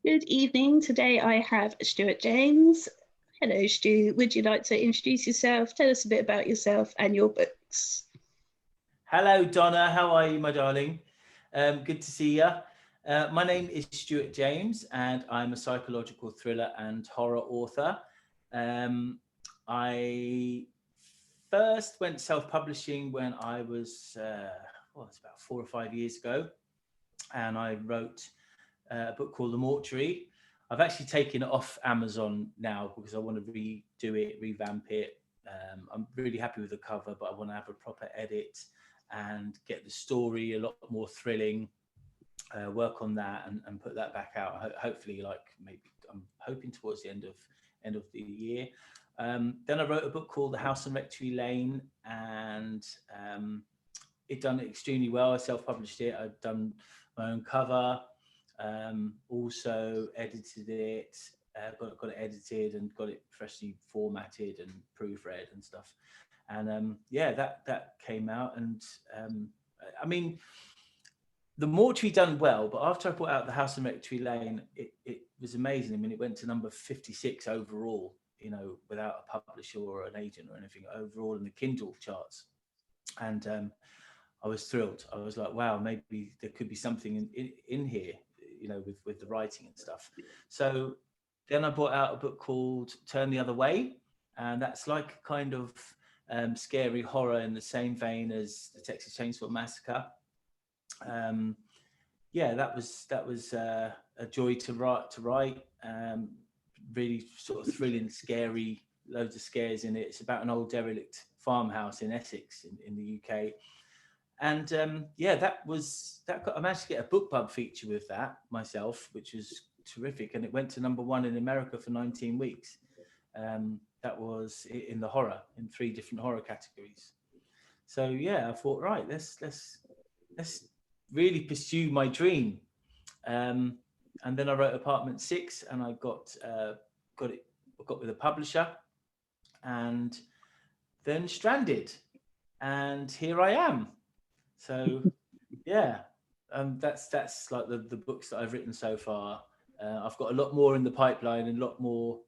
Good evening. Today I have Stuart James. Hello, Stu. Would you like to introduce yourself? Tell us a bit about yourself and your books. Hello, Donna. How are you, my darling? Good to see you. My name is Stuart James, and I'm a psychological thriller and horror author. Um, I first went self-publishing when I was, well, it's about 4 or 5 years ago, and I wrote a book called The Mortuary. I've actually taken it off Amazon now because I want to redo it, revamp it. I'm really happy with the cover, but I want to have a proper edit and get the story a lot more thrilling. Work on that and put that back out. Hopefully, like maybe I'm hoping towards the end of the year. Then I wrote a book called The House on Rectory Lane, and it done extremely well. I self-published it. I've done my own cover, also edited it, got it edited and got it freshly formatted and proofread and stuff. And yeah, that came out, and I mean, the Mortuary done well, but after I put out the House on Rectory Lane, it was amazing. I mean, it went to number 56 overall, without a publisher or an agent or anything, overall in the Kindle charts. And I was thrilled. I was like, wow, maybe there could be something in here, with the writing and stuff. So then I brought out a book called Turn the Other Way, and that's like kind of scary horror in the same vein as the Texas Chainsaw Massacre. Um, yeah, that was a joy to write. Really sort of thrilling, scary, loads of scares in it. It's about an old derelict farmhouse in Essex in the UK. And yeah, I managed to get a BookBub feature with that myself, which was terrific, and it went to number one in America for 19 weeks. That was in the horror, in three different horror categories. So yeah, I thought, right, let's really pursue my dream. Um, and then I wrote Apartment Six, and I got it got with a publisher, and then Stranded, and here I am. So yeah, that's like the books that I've written so far. I've got a lot more in the pipeline, and a lot more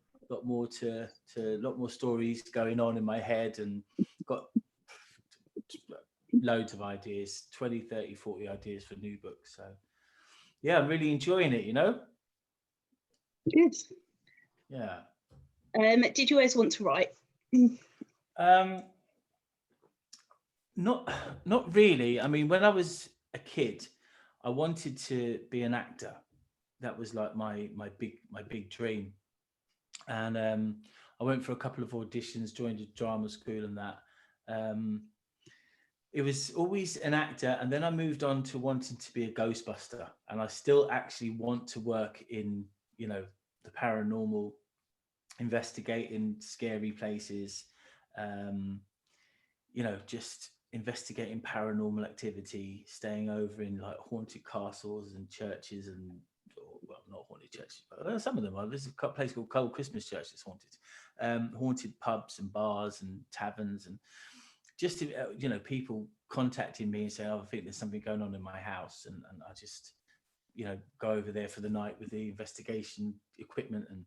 stories going on in my head, and got loads of ideas, 20, 30, 40 ideas for new books. So yeah, I'm really enjoying it. Good. Yeah. Did you always want to write? Um, not not really. I mean, when I was a kid, I wanted to be an actor. That was like my big dream. And I went for a couple of auditions, joined a drama school, and that. Um, it was always an actor, and then I moved on to wanting to be a Ghostbuster, and I still actually want to work in the paranormal, investigating scary places, um, just investigating paranormal activity, staying over in like haunted castles and churches and well, not haunted churches, but some of them are. There's a place called Cold Christmas Church that's haunted. Haunted pubs and bars and taverns, and just people contacting me and saying, "Oh, I think there's something going on in my house," and I just go over there for the night with the investigation equipment, and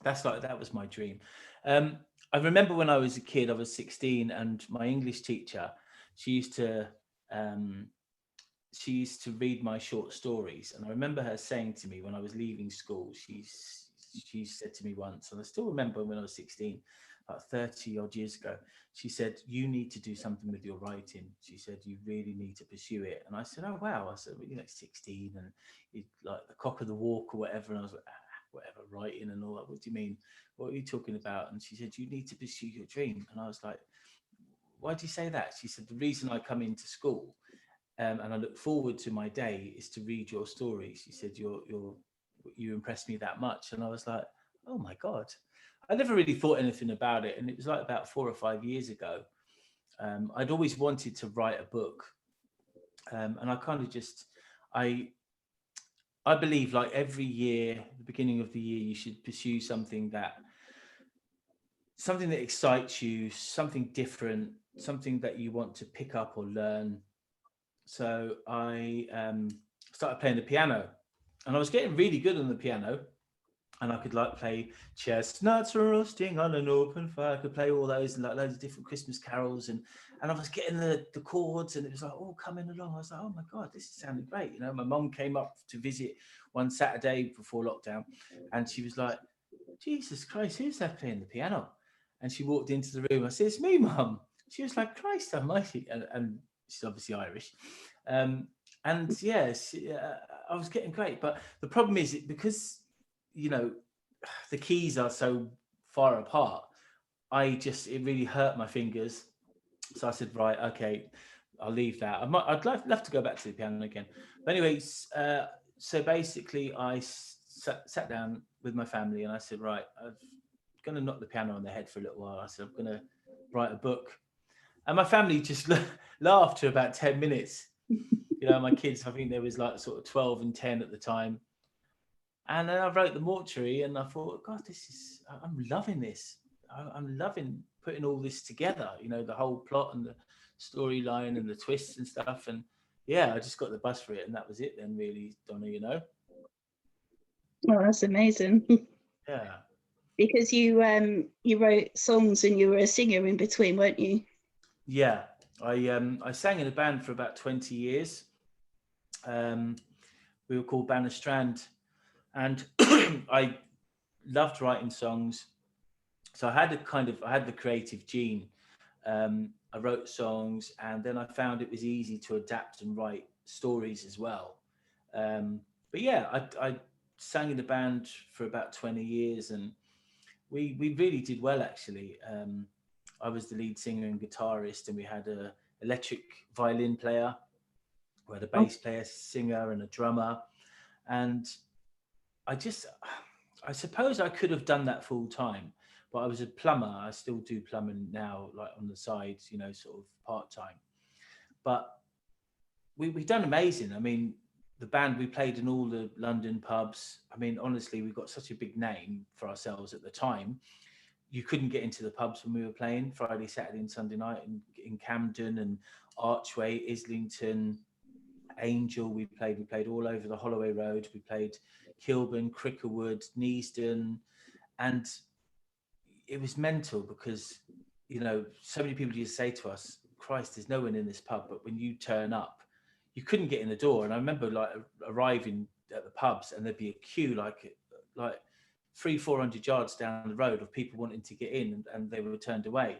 that was my dream. Um, I remember when I was a kid, I was 16, and my English teacher, she used to um, she used to read my short stories, and I remember her saying to me when I was leaving school, she said to me once, and I still remember when I was 16, about 30 odd years ago, she said, "You need to do something with your writing." She said, "You really need to pursue it." And I said, "Oh wow." I said, "Well, 16 and you like the cock of the walk or whatever." And I was like, whatever, writing and all that. What do you mean? What are you talking about? And she said, "You need to pursue your dream." And I was like, "Why do you say that?" She said, "The reason I come into school and I look forward to my day is to read your stories." She said, You impressed me that much." And I was like, "Oh my God." I never really thought anything about it. And it was like about 4 or 5 years ago. I'd always wanted to write a book. And I kind of just, I, I believe like every year, the beginning of the year, you should pursue something that excites you, something different, something that you want to pick up or learn. So I started playing the piano, and I was getting really good on the piano, and I could like play chestnuts roasting on an open fire. I could play all those and like loads of different Christmas carols, and I was getting the chords, and it was like all coming along. I was like, oh my god, this is sounding great. You know, my mum came up to visit one Saturday before lockdown, and she was like, Jesus Christ, who's that playing the piano? And she walked into the room. I said, it's me, mum. She was like, Christ almighty. And she's obviously Irish. Um, and yes, I was getting great. But the problem is because, you know, the keys are so far apart, it really hurt my fingers. So I said, right, okay, I'll leave that. I'd love to go back to the piano again. But anyways, so basically, sat down with my family and I said, right, I'm going to knock the piano on the head for a little while. I said, I'm going to write a book. And my family just laughed for about 10 minutes. You know, my kids, I think there was like sort of 12 and 10 at the time. And then I wrote The Mortuary and I thought, God, I'm loving this. I'm loving putting all this together, you know, the whole plot and the storyline and the twists and stuff. And yeah, I just got the buzz for it. And that was it then, really, Donna, you know? Oh, that's amazing. Yeah. Because you wrote songs and you were a singer in between, weren't you? Yeah. I sang in a band for about 20 years. Um, we were called Banner Strand. And I loved writing songs. So I had the creative gene. I wrote songs, and then I found it was easy to adapt and write stories as well. But yeah, I sang in the band for about 20 years, and we really did well actually. I was the lead singer and guitarist, and we had a electric violin player, we had a Oh, bass player, singer, and a drummer, and I just, I suppose I could have done that full time, but I was a plumber. I still do plumbing now, like on the side, you know, sort of part time. But we've done amazing. I mean, the band, we played in all the London pubs. I mean, honestly, we got such a big name for ourselves at the time. You couldn't get into the pubs when we were playing Friday, Saturday, and Sunday night in Camden and Archway, Islington, Angel. We played all over the Holloway Road. We played Kilburn, Crickerwood, Neasden, and it was mental because so many people used to say to us, Christ, there's no one in this pub, but when you turn up you couldn't get in the door. And I remember like arriving at the pubs and there'd be a queue like 300-400 yards down the road of people wanting to get in, and they were turned away.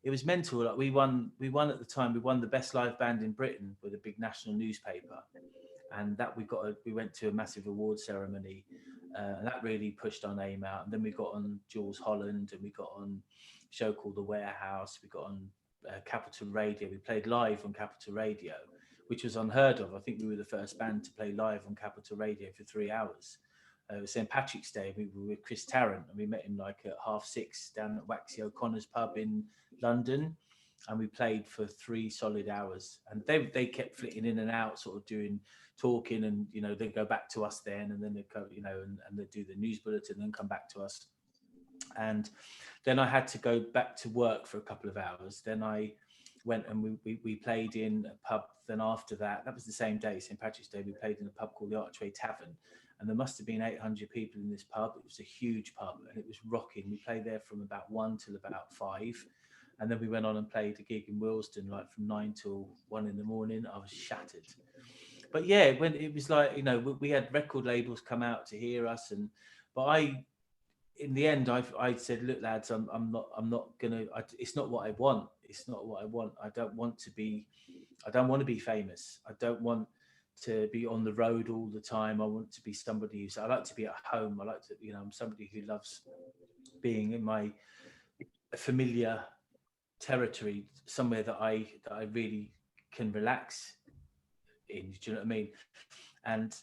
It was mental. Like we won at the time, we won the best live band in Britain with a big national newspaper, and that we went to a massive award ceremony, and that really pushed our name out. And then we got on Jules Holland, and we got on a show called The Warehouse. We got on Capital Radio. We played live on Capital Radio, which was unheard of. I think we were the first band to play live on Capital Radio for 3 hours. It was St. Patrick's Day. We were with Chris Tarrant, and we met him like at 6:30 down at Waxy O'Connor's pub in London, and we played for 3 solid hours. And they kept flitting in and out, sort of doing talking, and they'd go back to us then, and then they'd go, and they'd do the news bulletin and then come back to us. And then I had to go back to work for a couple of hours. Then I went and we played in a pub. Then after that was the same day, St. Patrick's Day, we played in a pub called the Archway Tavern, and there must have been 800 people in this pub. It was a huge pub and it was rocking. We played there from about 1 till about 5, and then we went on and played a gig in Willesden like from 9 till 1 in the morning. I was shattered. But yeah, when it was like, we had record labels come out to hear us, but in the end, I said, look, lads, I'm not gonna. It's not what I want. It's not what I want. I don't want to be. I don't want to be famous. I don't want to be on the road all the time. I want to be somebody I like to be at home. I like to, I'm somebody who loves being in my familiar territory, somewhere that I really can relax in. Do you know what I mean? And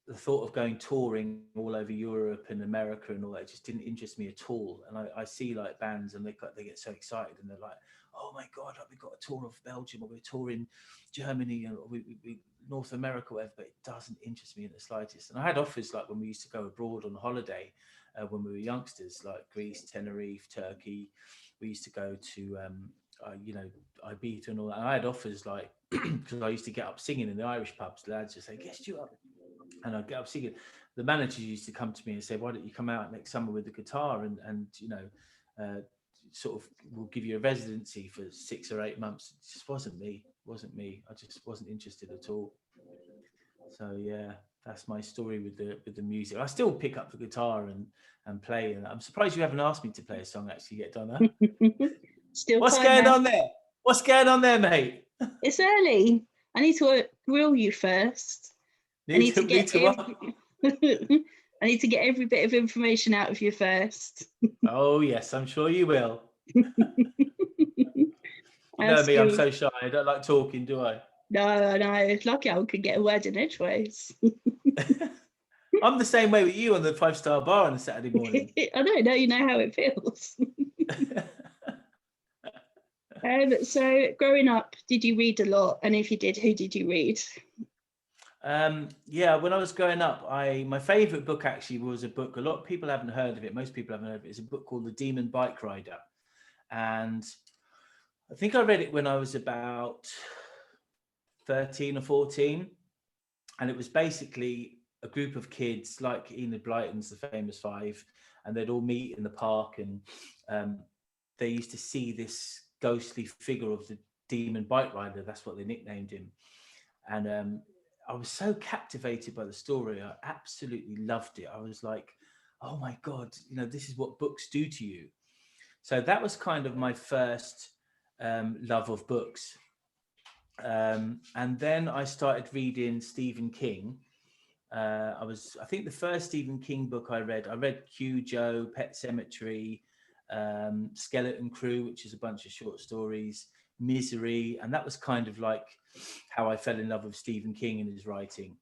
the thought of going touring all over Europe and America and all that just didn't interest me at all. And I see like bands and they get so excited and they're like, oh my God, like, we've got a tour of Belgium, or we're touring Germany, or we North America, whatever, but it doesn't interest me in the slightest. And I had offers like when we used to go abroad on holiday when we were youngsters, like Greece, Tenerife, Turkey. We used to go to, Ibiza and all that. And I had offers like, because I used to get up singing in the Irish pubs, the lads just say, get you up And I was thinking, the managers used to come to me and say, "Why don't you come out next summer with the guitar and sort of we'll give you a residency for 6 or 8 months." It just wasn't me. I just wasn't interested at all. So yeah, that's my story with the music. I still pick up the guitar and play. And I'm surprised you haven't asked me to play a song actually yet, Donna. Still What's time going out. on there? What's going on there, mate? It's early. I need to grill you first. I need to Need get to what? I need to get every bit of information out of you first. Oh yes, I'm sure you will. You know Ask me, I'm you. so shy. I don't like talking, do I? No, lucky I could get a word in edgeways. I'm the same way with you on the 5-star bar on a Saturday morning. I don't know, you know how it feels. So growing up, did you read a lot? And if you did, who did you read? Yeah, when I was growing up, my favorite book actually was a book. A lot of people haven't heard of it. Most people haven't heard of it. It's a book called The Demon Bike Rider, and I think I read it when I was about 13 or 14, and it was basically a group of kids like Enid Blyton's The Famous Five, and they'd all meet in the park, and they used to see this ghostly figure of the demon bike rider. That's what they nicknamed him. And I was so captivated by the story. I absolutely loved it. I was like, oh my God, this is what books do to you. So that was kind of my first love of books. And then I started reading Stephen King. I think the first Stephen King book I read Cujo, Pet Sematary, Skeleton Crew, which is a bunch of short stories, Misery, and that was kind of like how I fell in love with Stephen King and his writing.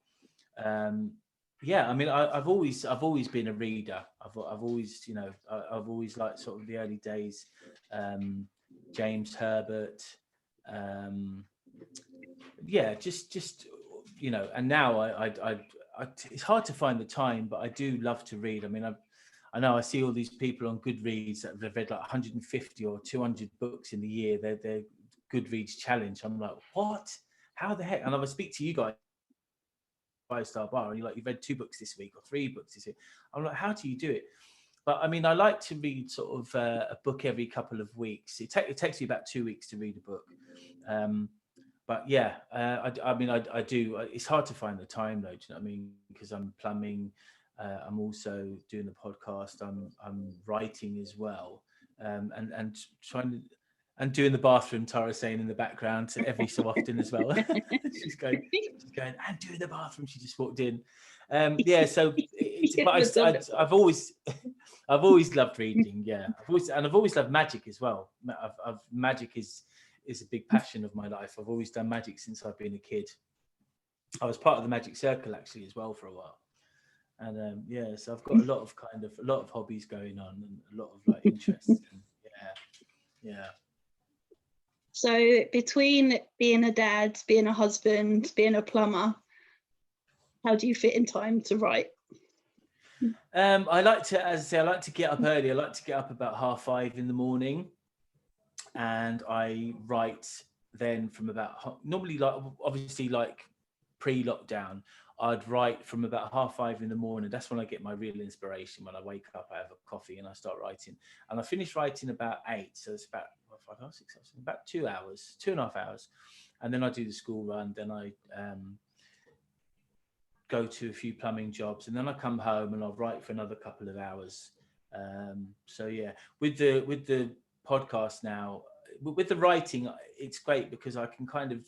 Yeah, I mean, I've always been a reader. I've always, I've always liked sort of the early days, James Herbert. Yeah, just and now it's hard to find the time, but I do love to read. I mean, I know I see all these people on Goodreads that have read like 150 or 200 books in the year. They're Goodreads challenge. I'm like, what? How the heck? And I would speak to you guys, 5-star bar, and you're like, you've read 2 books this week or 3 books this week. I'm like, how do you do it? But I mean, I like to read sort of a book every couple of weeks. It takes me about 2 weeks to read a book. But yeah, I mean, I do. It's hard to find the time though. Do you know what I mean? Because I'm plumbing. I'm also doing the podcast. I'm writing as well, and trying to, and doing the bathroom. Tara saying in the background every so often as well. she's going, and doing the bathroom. She just walked in. Yeah. So, I've always, I've always loved reading. Yeah, I've always loved magic as well. Magic is a big passion of my life. I've always done magic since I've been a kid. I was part of the magic circle actually as well for a while. And yeah, so I've got a lot of hobbies going on and a lot of like interests. And yeah. So between being a dad, being a husband, being a plumber, how do you fit in time to write? I like to, as I say, I like to get up early. I like to get up about 5:30 in the morning, and I write then from about, normally, like obviously like pre-lockdown, I'd write from about 5:30 in the morning. That's when I get my real inspiration. When I wake up, I have a coffee and I start writing, and I finish writing about 8. So it's about 5 hours, 6 hours, about 2 hours, 2.5 hours, and then I do the school run. Then I go to a few plumbing jobs, and then I come home and I'll write for another couple of hours. So yeah, with the podcast now, with the writing, it's great because I can kind of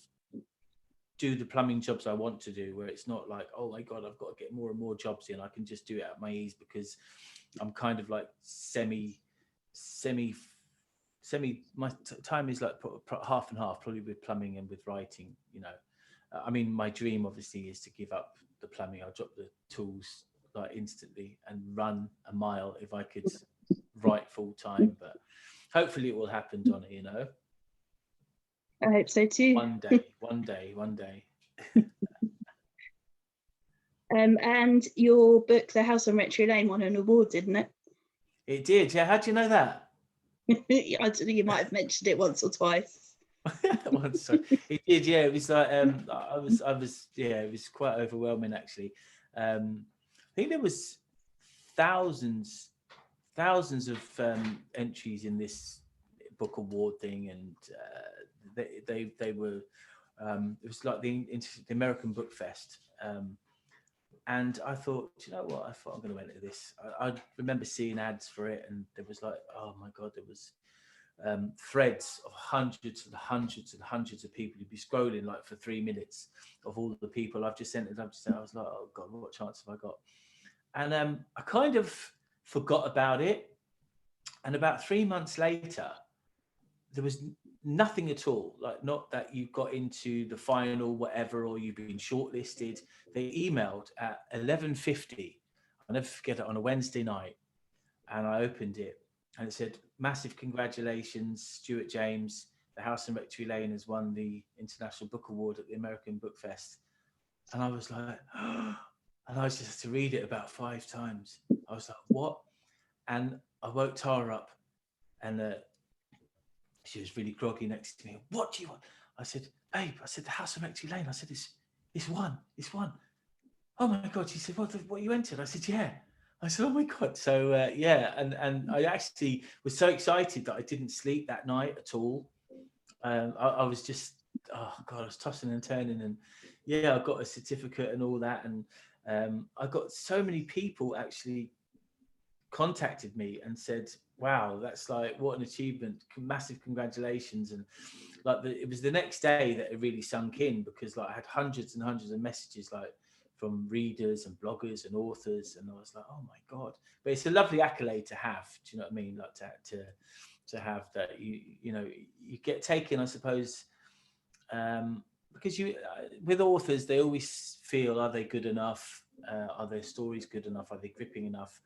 do the plumbing jobs I want to do, where it's not like, oh my God, I've got to get more and more jobs in. I can just do it at my ease because I'm kind of like semi my time is like half and half, probably with plumbing and with writing. I mean, my dream obviously is to give up the plumbing. I'll drop the tools like instantly and run a mile if I could write full time, but hopefully it will happen, Donna. I hope so too. One day. And your book, The House on Rectory Lane, won an award, didn't it? It did, yeah. How do you know that? I don't know, you might have mentioned it once or twice. It did, yeah. It was like I was yeah, it was quite overwhelming actually. I think there was thousands of entries in this book award thing, and they were it was like the American Book Fest. And I thought, do you know what? I thought I'm going to enter this. I remember seeing ads for it, and there was like, oh my god, there was threads of hundreds and hundreds and hundreds of people. You'd be scrolling like for 3 minutes of all the people I've just entered. I was like, oh god, what chance have I got? And I kind of forgot about it. And about 3 months later, there was nothing at all. Like, not that you got into the final, whatever, or you've been shortlisted. They emailed at 11:50. I'll never forget it, on a Wednesday night, and I opened it, and it said, "Massive congratulations, Stuart James. The House in Rectory Lane has won the International Book Award at the American Book Fest." And I was like, and I just had to read it about 5 times. I was like, what? And I woke Tara up, and she was really groggy next to me. What do you want? I said, babe, I said, the House of Rectory Lane. I said, it's one. Oh my God. She said, what you entered? I said, yeah. I said, oh my God. So yeah. And I actually was so excited that I didn't sleep that night at all. I was just, oh God, I was tossing and turning, and yeah, I got a certificate and all that. And I got so many people actually contacted me and said, wow, that's like, what an achievement, massive congratulations. And like it was the next day that it really sunk in, because like I had hundreds and hundreds of messages, like from readers and bloggers and authors, and I was like, oh my God. But it's a lovely accolade to have, do you know what I mean? Like to have that, you know, you get taken, I suppose, because you with authors, they always feel, are they good enough, are their stories good enough, are they gripping enough?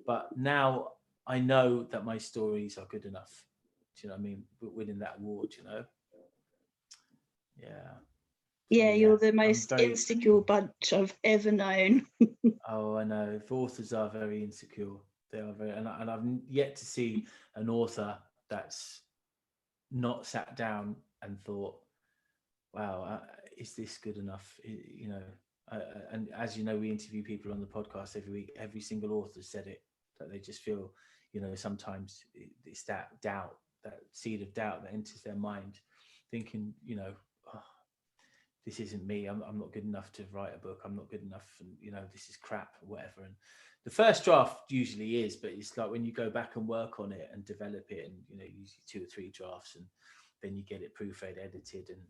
But now I know that my stories are good enough. Do you know what I mean? Winning that award, you know? Yeah. So Yeah, yeah, you're the I'm most very. insecure bunch I've ever known. Oh, I know. The authors are very insecure. They are very, and I've yet to see an author that's not sat down and thought, "Wow, is this good enough?" You know, and as you know, we interview people on the podcast every week. Every single author said it, that they just feel, you know, sometimes it's that doubt, that seed of doubt that enters their mind, thinking, you know, oh, this isn't me. I'm not good enough to write a book. I'm not good enough, and you know, this is crap or whatever. And the first draft usually is, but it's like when you go back and work on it and develop it, and you know, usually 2 or 3 drafts, and then you get it proofread, edited, and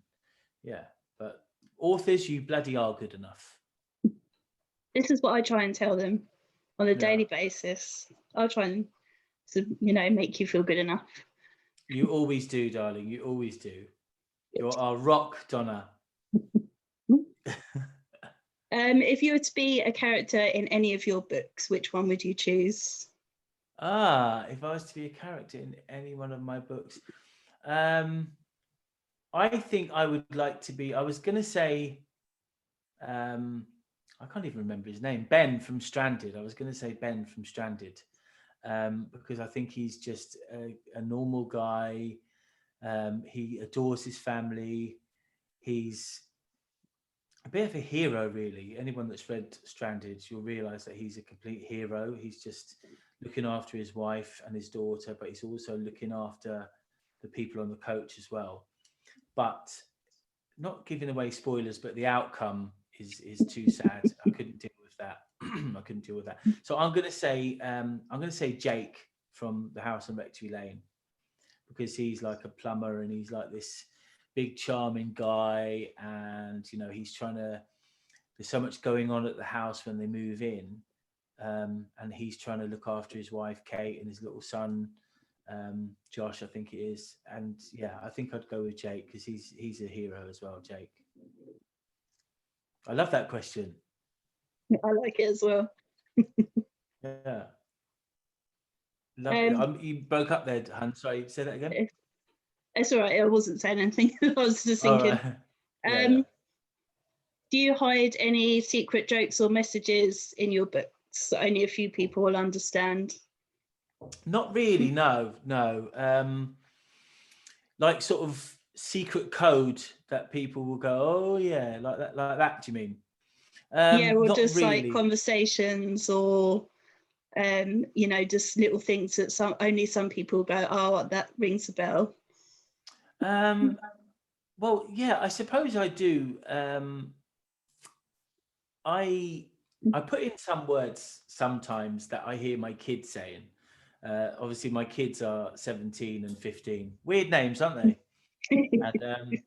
yeah. But authors, you bloody are good enough. This is what I try and tell them on a Yeah. daily basis. I'll try and, you know, make you feel good enough. You always do, darling. You always do. You're our rock, Donna. If you were to be a character in any of your books, which one would you choose? If I was to be a character in any one of my books, um, I think I would like to be. I was going to say, I can't even remember his name. Ben from Stranded. I was going to say Ben from Stranded, because I think he's just a normal guy. He adores his family. He's a bit of a hero, really. Anyone that's read Stranded, you'll realise that he's a complete hero. He's just looking after his wife and his daughter, but he's also looking after the people on the coach as well. But not giving away spoilers, but the outcome is too sad. I couldn't deal with that. I couldn't deal with that. So I'm gonna say Jake from the House on Rectory Lane, because he's like a plumber, and he's like this big charming guy, and you know, he's trying to, there's so much going on at the house when they move in, and he's trying to look after his wife Kate and his little son, Josh, I think it is. And yeah, I think I'd go with Jake, because he's a hero as well, Jake. I love that question. I like it as well. Yeah, lovely. You broke up there, Han. Sorry, say that again. It's all right. I wasn't saying anything. I was just All thinking. right. Yeah. Do you hide any secret jokes or messages in your books that only a few people will understand? Not really. No, no. Like sort of secret code that people will go, oh yeah, like that. Do you mean? Yeah, or Not just like really. conversations, or you know, just little things that some people go, oh, that rings a bell. Um, well, yeah, I suppose I do. I I put in some words sometimes that I hear my kids saying. Obviously, my kids are 17 and 15. Weird names, aren't they? And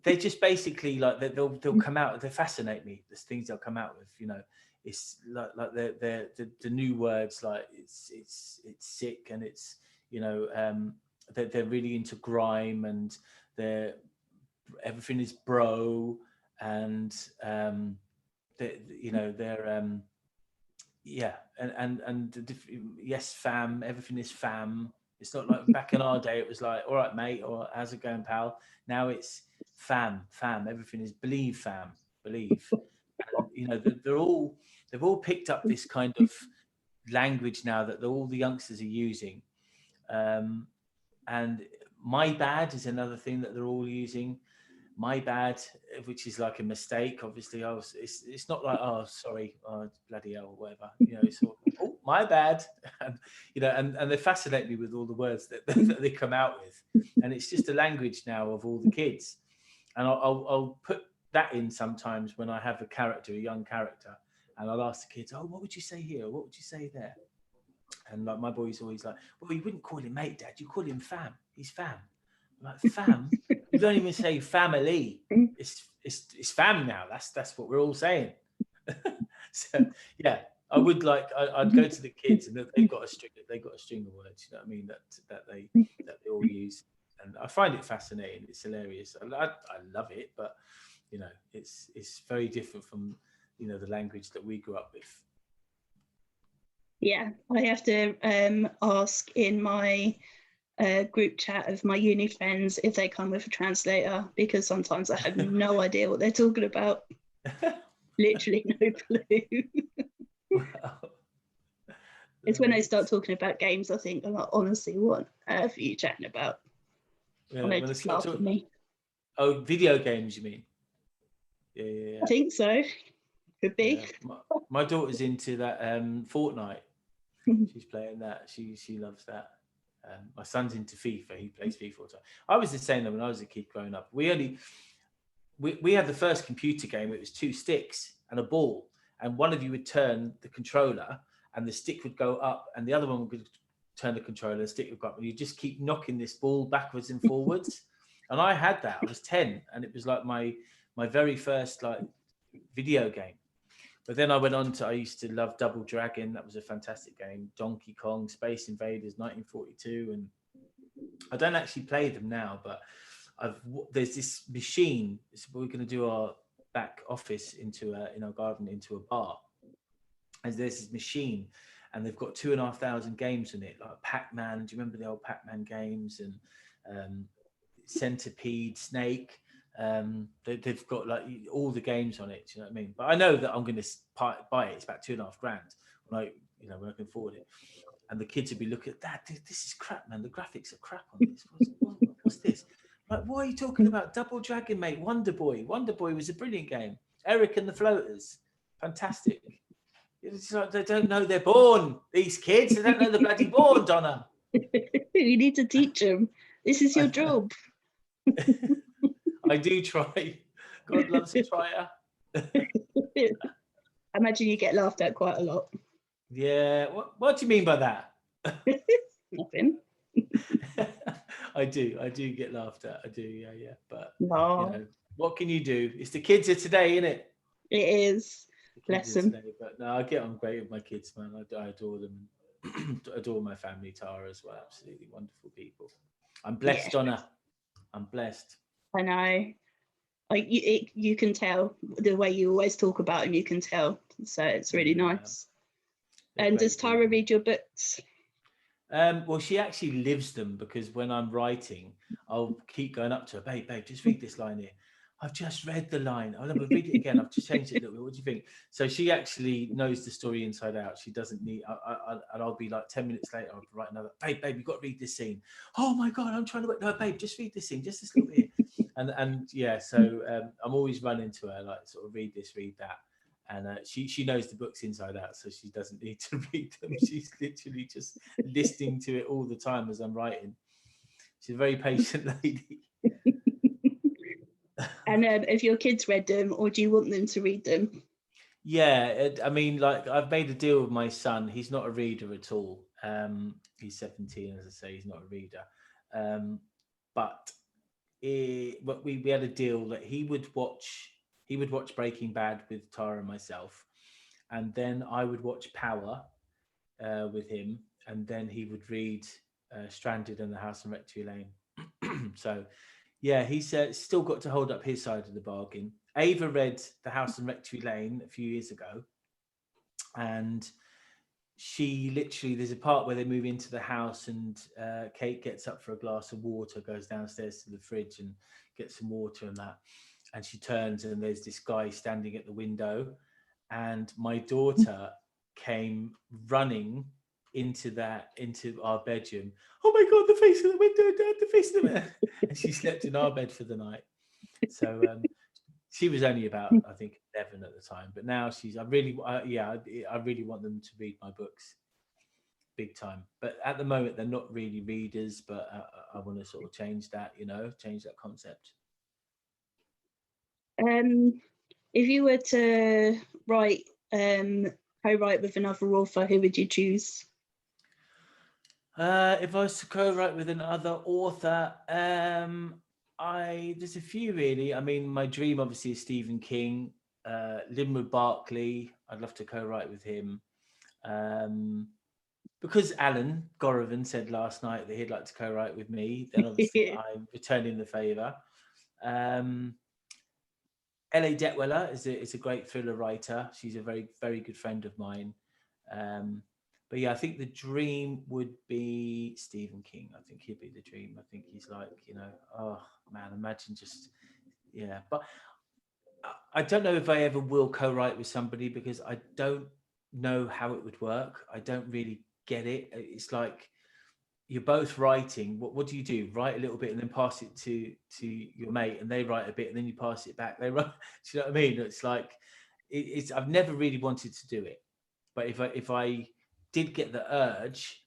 they just basically like they'll come out. They fascinate me. There's things they'll come out with. You know, it's like the new words like it's sick, and it's, you know, they're really into grime, and they're everything is bro, and you know, they're yeah, yes, fam, everything is fam. It's not like back in our day it was like, all right mate, or how's it going pal. Now it's fam, everything is believe, fam, believe. And you know, they've all picked up this kind of language now that all the youngsters are using. um, and my bad is another thing that they're all using. My bad, which is like a mistake. Obviously, it's not like, oh sorry, oh bloody hell, or whatever. You know, it's all, oh my bad, and you know, and they fascinate me with all the words that they come out with, and it's just a language now of all the kids. And I'll put that in sometimes when I have a character, a young character, and I'll ask the kids, oh, what would you say here? What would you say there? And like my boy's always like, well, you wouldn't call him mate, dad. You call him fam. He's fam. I'm like, fam? You don't even say family. It's fam now. That's what we're all saying. So yeah, I would like I'd go to the kids, and they've got a string of words. You know what I mean? That they all use, and I find it fascinating. It's hilarious. I love it, but you know, it's very different from, you know, the language that we grew up with. Yeah, I have to ask in my group chat of my uni friends if they come with a translator, because sometimes I have no idea what they're talking about. Literally no clue. Wow. It's when they start It's, talking about games, I think, I'm like, honestly, what on earth are you chatting about? yeah, And they when I just start laugh at talking, me. oh, video games, you mean? Yeah, I think so. Could be. yeah. My daughter's into that Fortnite. She's playing that. She loves that. My son's into FIFA. He plays FIFA all the time. I was the same though when I was a kid growing up. We had the first computer game. It was two sticks and a ball, and one of you would turn the controller, and the stick would go up, and the other one would turn the controller. The stick would go up, and you just keep knocking this ball backwards and forwards. And I had that. I was 10, and it was like my very first like video game. But then I went on to, I used to love Double Dragon. That was a fantastic game. Donkey Kong, Space Invaders, 1942. And I don't actually play them now, but there's this machine. We're going to do our back office in our garden into a bar. And there's this machine, and they've got 2,500 games in it, like Pac-Man. Do you remember the old Pac-Man games? And um, Centipede, Snake. They've got like all the games on it. Do you know what I mean? But I know that I'm going to buy it. It's about 2.5 grand when when I can afford it. And the kids would be looking at that. This is crap, man. The graphics are crap on this. What's this? Like, what are you talking about? Double Dragon, mate. Wonder Boy. Wonder Boy was a brilliant game. Eric and the Floaters, fantastic. It's like they don't know they're born. These kids, they don't know they're bloody born, Donna. You need to teach them. This is your job. I do try. God loves a tryer. I imagine you get laughed at quite a lot. Yeah. What do you mean by that? Nothing. I do. I do get laughed at. I do. Yeah, yeah. But you No, know, what can you do? It's the kids of today, isn't it? it is. The kids Bless of them. today. But no, I get on great with my kids, man. I adore them. Adore my family, Tara, as well. Absolutely wonderful people. I'm Yeah, blessed, Donna. I'm blessed. I know. Like you can tell the way you always talk about them. You can tell. So it's really Yeah, nice. they're And does great Tara people. read your books? Well, she actually lives them, because when I'm writing, I'll keep going up to her, babe, just read this line here. I've just read the line. Oh, no, but read it again. I've just changed it a little bit. What do you think? So she actually knows the story inside out. She doesn't need, and I'll be like 10 minutes later, I'll write another, babe, you've got to read this scene. Oh my God, I'm trying to, no, babe, just read this scene, just this little bit. And yeah, so I'm always running to her, like, sort of read this, read that. And she knows the books inside out, so she doesn't need to read them. She's literally just listening to it all the time as I'm writing. She's a very patient lady. And have your kids read them, or do you want them to read them? Yeah, I mean, like I've made a deal with my son. He's not a reader at all. He's 17, as I say. He's not a reader, but we had a deal that he would watch Breaking Bad with Tara and myself, and then I would watch Power with him, and then he would read Stranded and The House on Rectory Lane. So, yeah, he's still got to hold up his side of the bargain. Ava read The House on Rectory Lane a few years ago, and she literally, there's a part where they move into the house, and Kate gets up for a glass of water, goes downstairs to the fridge and gets some water and that, and she turns and there's this guy standing at the window, and my daughter came running into our bedroom. Oh my God, the face of the window, Dad, the face of the window. And she slept in our bed for the night. So she was only about, I think, 11 at the time, but now I really want them to read my books big time. But at the moment, they're not really readers, but I want to sort of change that, change that concept. If you were to co-write with another author, who would you choose? If I was to co-write with another author, there's a few really. I mean, my dream obviously is Stephen King, Linwood Barkley. I'd love to co-write with him. Because Alan Gorovan said last night that he'd like to co-write with me, then obviously I'm returning the favour. L.A. Detweller is a great thriller writer. She's a very, very good friend of mine. But yeah, I think the dream would be Stephen King. I think he'd be the dream. I think he's like, oh man, imagine just, yeah. But I don't know if I ever will co-write with somebody, because I don't know how it would work. I don't really get it. It's like you're both writing. What do you do? Write a little bit and then pass it to your mate, and they write a bit and then you pass it back. They write. Do you know what I mean? It's like I've never really wanted to do it, but if I did get the urge,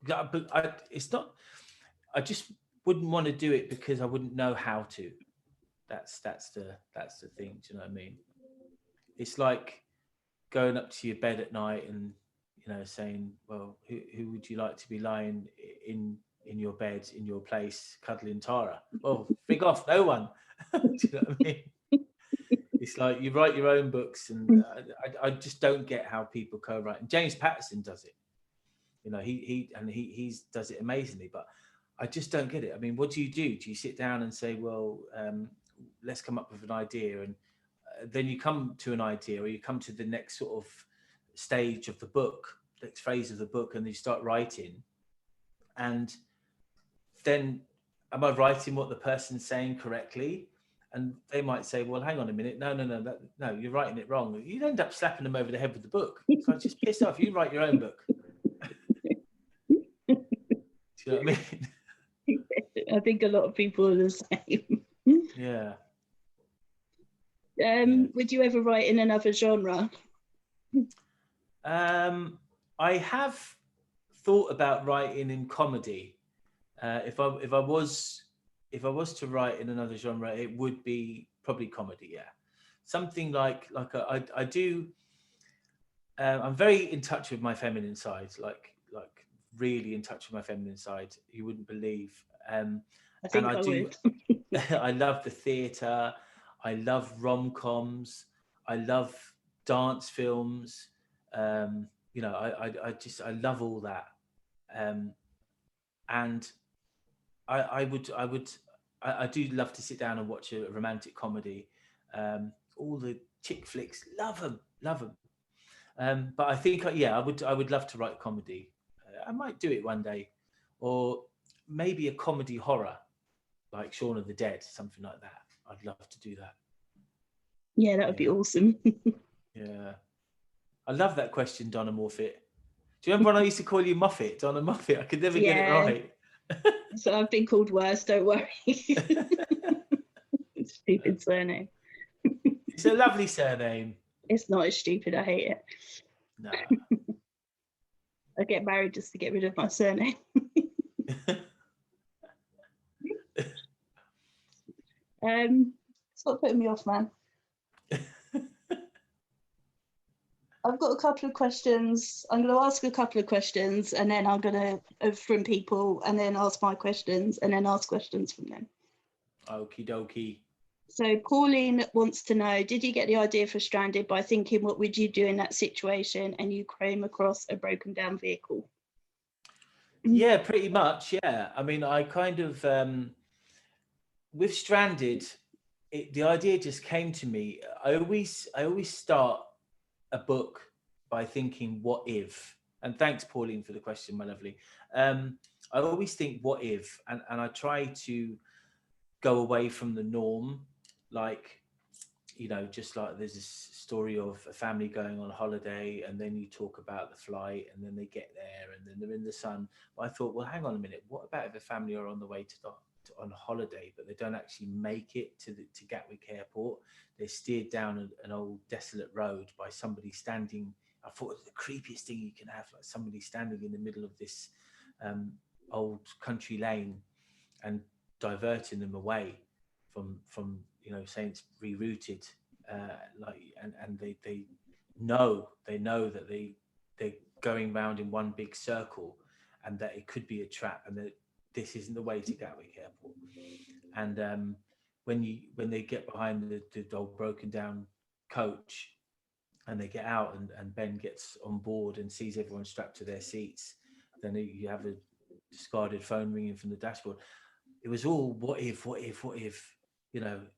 but it's not. I just wouldn't want to do it because I wouldn't know how to. That's the thing. Do you know what I mean? It's like going up to your bed at night and saying, well, who would you like to be lying in your bed, in your place, cuddling Tara? Well, fig off, no one. Do you know what I mean? It's like you write your own books, and I just don't get how people co-write. And James Patterson does it. He does it amazingly, but I just don't get it. I mean, what do? Do you sit down and say, well, let's come up with an idea, and then you come to an idea, or you come to the next sort of stage of the book, next phase of the book, and you start writing, and then am I writing what the person's saying correctly? And they might say, well, hang on a minute, no, you're writing it wrong. You'd end up slapping them over the head with the book. So I just piss off, you write your own book. Do you know what I mean? I think a lot of people are the same. Yeah. Would you ever write in another genre? I have thought about writing in comedy. If I was to write in another genre, it would be probably comedy. Yeah, something like I do. I'm very in touch with my feminine side, like really in touch with my feminine side. You wouldn't believe. I think I would. I love the theatre. I love rom-coms. I love dance films. I love all that. And I do love to sit down and watch a romantic comedy. All the chick flicks, love them. But I think, I would love to write comedy. I might do it one day, or maybe a comedy horror, like Shaun of the Dead, something like that. I'd love to do that. Yeah, that would be awesome. Yeah. I love that question, Donna Morfitt. Do you remember when I used to call you Moffat, Donna Moffat? I could never get it right. So I've been called worse, don't worry. Stupid surname. It's a lovely surname. It's not as stupid. I hate it. No. I get married just to get rid of my surname. Stop putting me off, man. I've got a couple of questions. I'm going to ask a couple of questions, and then I'm going to from people, and then ask my questions, and then ask questions from them. Okie dokie. So Pauline wants to know, did you get the idea for Stranded by thinking what would you do in that situation and you came across a broken down vehicle? Yeah, pretty much. Yeah. I mean, I kind of, with Stranded, the idea just came to me. I always start a book by thinking, what if? And thanks, Pauline, for the question, my lovely. I always think, what if? And I try to go away from the norm. Like, just like there's this story of a family going on holiday, and then you talk about the flight, and then they get there, and then they're in the sun. But I thought, well, hang on a minute. What about if a family are on the way on holiday, but they don't actually make it to Gatwick Airport? They're steered down an old desolate road by somebody standing. I thought it was the creepiest thing you can have, like somebody standing in the middle of this um, old country lane and diverting them away from saying it's rerouted, like and they know that they're going round in one big circle, and that it could be a trap, and that this isn't the way to Gatwick Airport. And when they get behind the old broken down coach, and they get out, and Ben gets on board and sees everyone strapped to their seats, then you have a discarded phone ringing from the dashboard. It was all what if,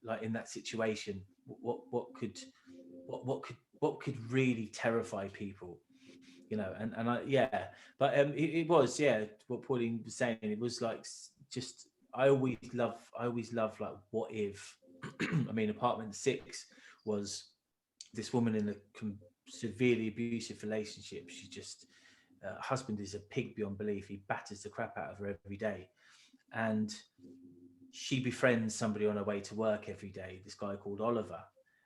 like in that situation, what could really terrify people, and I, yeah. But it was, yeah, what Pauline was saying. It was like, just, I always love like, what if. I mean, apartment 6 was this woman in a severely abusive relationship. She just, husband is a pig beyond belief. He batters the crap out of her every day, and she befriends somebody on her way to work every day, this guy called Oliver,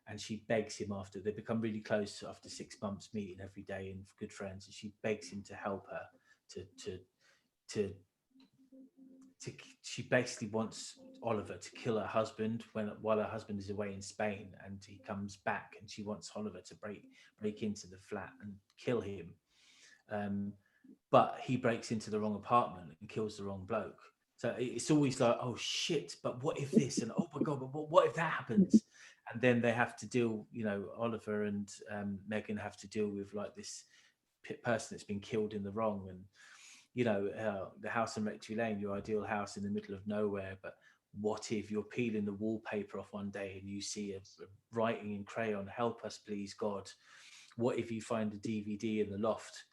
and she begs him, after they become really close after 6 months meeting every day and good friends, and she begs him to help her to to to, to she basically wants Oliver to kill her husband while her husband is away in Spain, and he comes back, and she wants Oliver to break into the flat and kill him. Um, but he breaks into the wrong apartment and kills the wrong bloke. So it's always like, oh shit, but what if this? And oh my God, but what if that happens? And then they have to deal, Oliver and Megan have to deal with like this person that's been killed in the wrong. And, the house on Rectory Lane, your ideal house in the middle of nowhere. But what if you're peeling the wallpaper off one day and you see a writing in crayon, help us, please, God? What if you find a DVD in the loft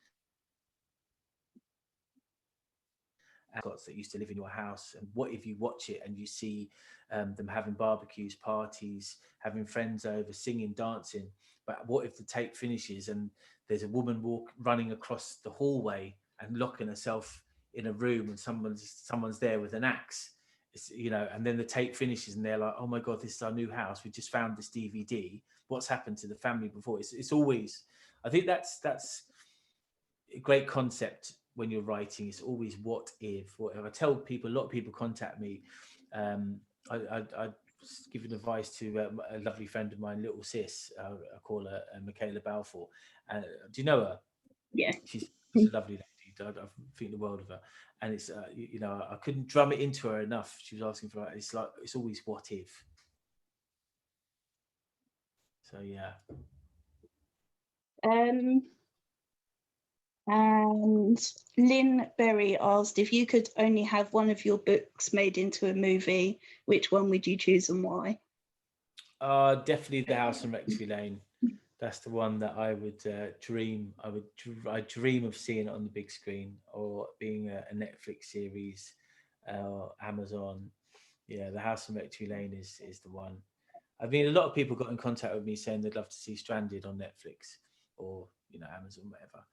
mascots that used to live in your house? And what if you watch it and you see them having barbecues, parties, having friends over, singing, dancing? But what if the tape finishes and there's a woman running across the hallway and locking herself in a room, and someone's there with an axe? And then the tape finishes and they're like, oh my God, this is our new house, we just found this DVD, what's happened to the family before? It's always, I think that's a great concept when you're writing. It's always what if. I tell people, a lot of people contact me. um I was giving advice to a lovely friend of mine, little sis, I call her Michaela Balfour. Do you know her? Yeah. She's such a lovely lady. I think the world of her. And it's I couldn't drum it into her enough. She was asking for it. It's like, it's always what if. So yeah. Um, and Lynn Berry asked, if you could only have one of your books made into a movie, which one would you choose and why? Definitely The House on Rectory Lane. That's the one that I would dream. I dream of seeing it on the big screen, or being a Netflix series, or Amazon. Yeah, The House on Rectory Lane is the one. I mean, a lot of people got in contact with me saying they'd love to see Stranded on Netflix, or Amazon, whatever.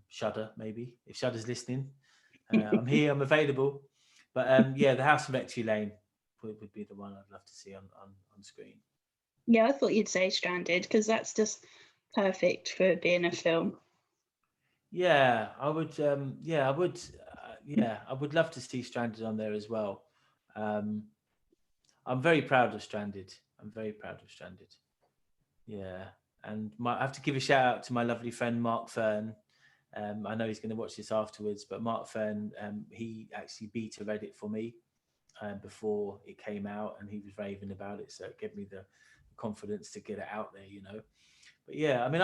Shudder, maybe, if Shudder's listening. I'm here. I'm available. But yeah, The House on Rectory Lane would be the one I'd love to see on screen. Yeah, I thought you'd say Stranded because that's just perfect for being a film. Yeah, I would. Yeah, I would. Yeah, I would love to see Stranded on there as well. Um, I'm very proud of Stranded. I'm very proud of Stranded. Yeah, and I have to give a shout out to my lovely friend Mark Fern. I know he's going to watch this afterwards, but Mark Fern, he actually beta read it for me before it came out, and he was raving about it, so it gave me the confidence to get it out there, you know. But yeah, I mean,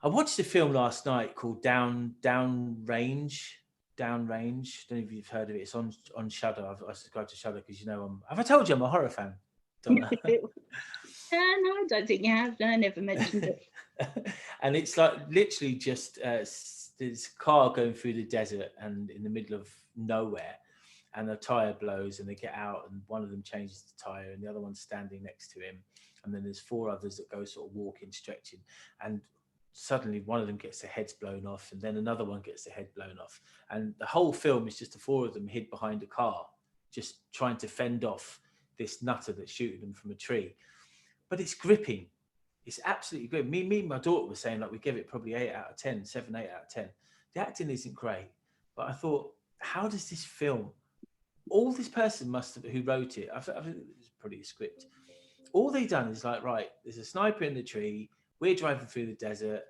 I watched a film last night called Downrange. Downrange. Don't know if you've heard of it. It's on Shudder. I subscribe to Shudder because you know have I told you I'm a horror fan, Donna? No, I don't think you have. No, I never mentioned it. And it's like literally just this car going through the desert and in the middle of nowhere, and the tire blows and they get out and one of them changes the tire and the other one's standing next to him, and then there's four others that go sort of walking, stretching, and suddenly one of them gets their heads blown off and then another one gets their head blown off, and the whole film is just the four of them hid behind a car just trying to fend off this nutter that's shooting them from a tree. But it's gripping. It's absolutely good. Me and my daughter were saying like we give it probably 8 out of 10, 7, 8 out of 10. The acting isn't great, but I thought, how does this film? All this person must have who wrote it. I think it was probably a script. All they done is like, right, there's a sniper in the tree. We're driving through the desert,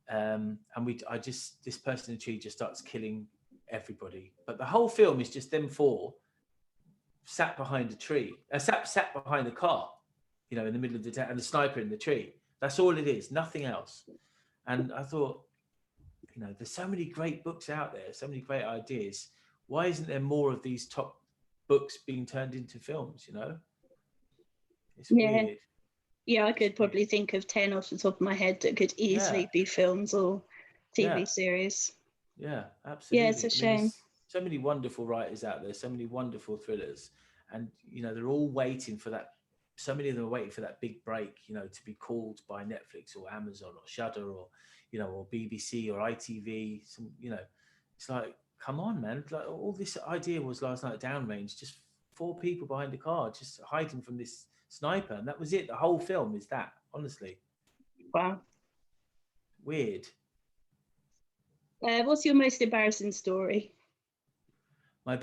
and this person in the tree just starts killing everybody. But the whole film is just them four sat behind a tree, sat behind a car, you know, in the middle of the desert, and the sniper in the tree. That's all it is, nothing else. And I thought, you know, there's so many great books out there, so many great ideas. Why isn't there more of these top books being turned into films? You know, it's Yeah, weird. yeah, I It's could weird. probably think of 10 off the top of my head that could Yeah, easily be films or yeah, TV series. yeah, Yeah, it's a absolutely. I mean, shame. there's so many wonderful writers out there, so many wonderful thrillers, and you know, they're all waiting for that. So many of them are waiting for that big break, you know, to be called by Netflix or Amazon or Shudder or, you know, or BBC or ITV. Some, you know, it's like, come on, man! Like all this idea was last night at Downrange, just four people behind a car, just hiding from this sniper, and that was it. The whole film is that. Honestly, Wow. weird. What's your most embarrassing story? My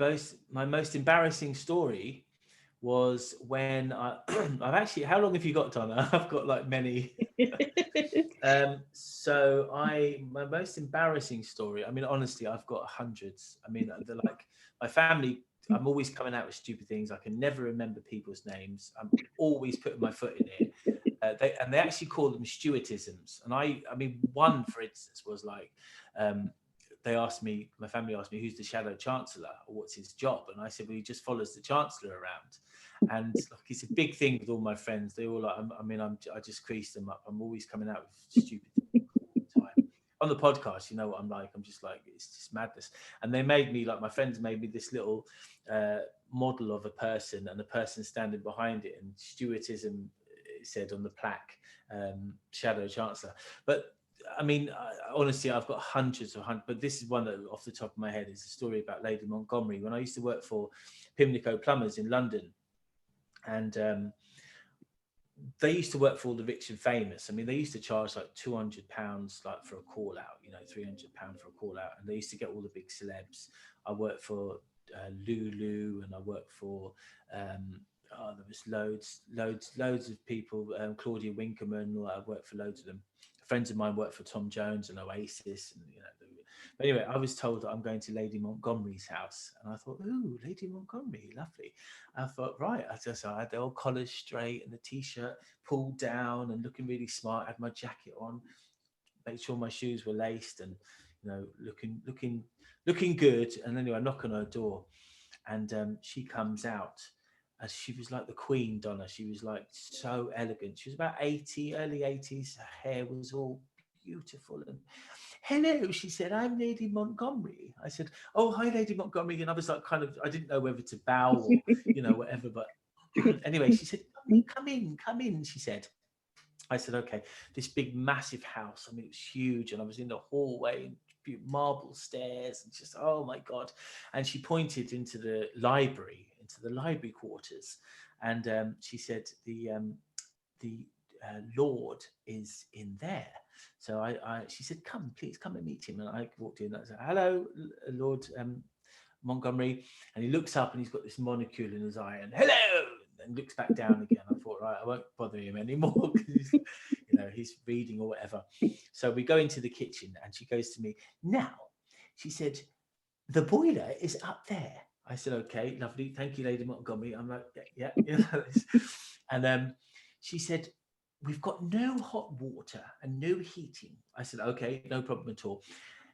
most embarrassing story was when I've actually. How long have you got, Donna? I've got like many. So my most embarrassing story. I mean, honestly, I've got hundreds. I mean, they're like my family. I'm always coming out with stupid things. I can never remember people's names. I'm always putting my foot in it. They actually call them Stuartisms. And I mean, one for instance was like, um, my family asked me, who's the Shadow Chancellor or what's his job? And I said, well, he just follows the Chancellor around. And like, it's a big thing with all my friends. They all like, I just crease them up. I'm always coming out with stupid things all the time. On the podcast, you know what I'm like. I'm just like, it's just madness. And they made me, like, my friends made me this little uh, model of a person and a person standing behind it. And Stuartism, it said on the plaque, Shadow Chancellor. But I mean, honestly, I've got but this is one that off the top of my head is a story about Lady Montgomery. When I used to work for Pimlico Plumbers in London, and they used to work for all the rich and famous. I mean, they used to charge like £200 like for a call out, you know, £300 for a call out, and they used to get all the big celebs. I worked for Lulu, and I worked for there was loads of people. Claudia Winkerman, I worked for loads of them. Friends of mine worked for Tom Jones and Oasis, and you know. But anyway, I was told that I'm going to Lady Montgomery's house, and I thought, "Ooh, Lady Montgomery, lovely." I thought, right, I had the old collar straight and the t-shirt pulled down and looking really smart. I had my jacket on, made sure my shoes were laced, and you know, looking good. And anyway, I knock on her door, and she comes out. As she was like the queen, Donna. She was like so elegant. She was about 80, early 80s. Her hair was all beautiful. And hello, she said, I'm Lady Montgomery. I said, oh, hi, Lady Montgomery. And I was like, kind of, I didn't know whether to bow or, you know, whatever. But anyway, she said, come in, she said. I said, okay, this big, massive house. I mean, it was huge. And I was in the hallway and marble stairs and just, oh my God. And she pointed into the library quarters. and she said the Lord is in there. So she said, come, please come and meet him. And I walked in. And I said, hello, Lord Montgomery. And he looks up and he's got this monocle in his eye and hello, and looks back down again. I thought, right, I won't bother him anymore because he's reading or whatever. So we go into the kitchen and she goes to me, now, she said, the boiler is up there. I said, okay, lovely. Thank you, Lady Montgomery. I'm like, yeah. And she said, we've got no hot water and no heating. I said, okay, no problem at all.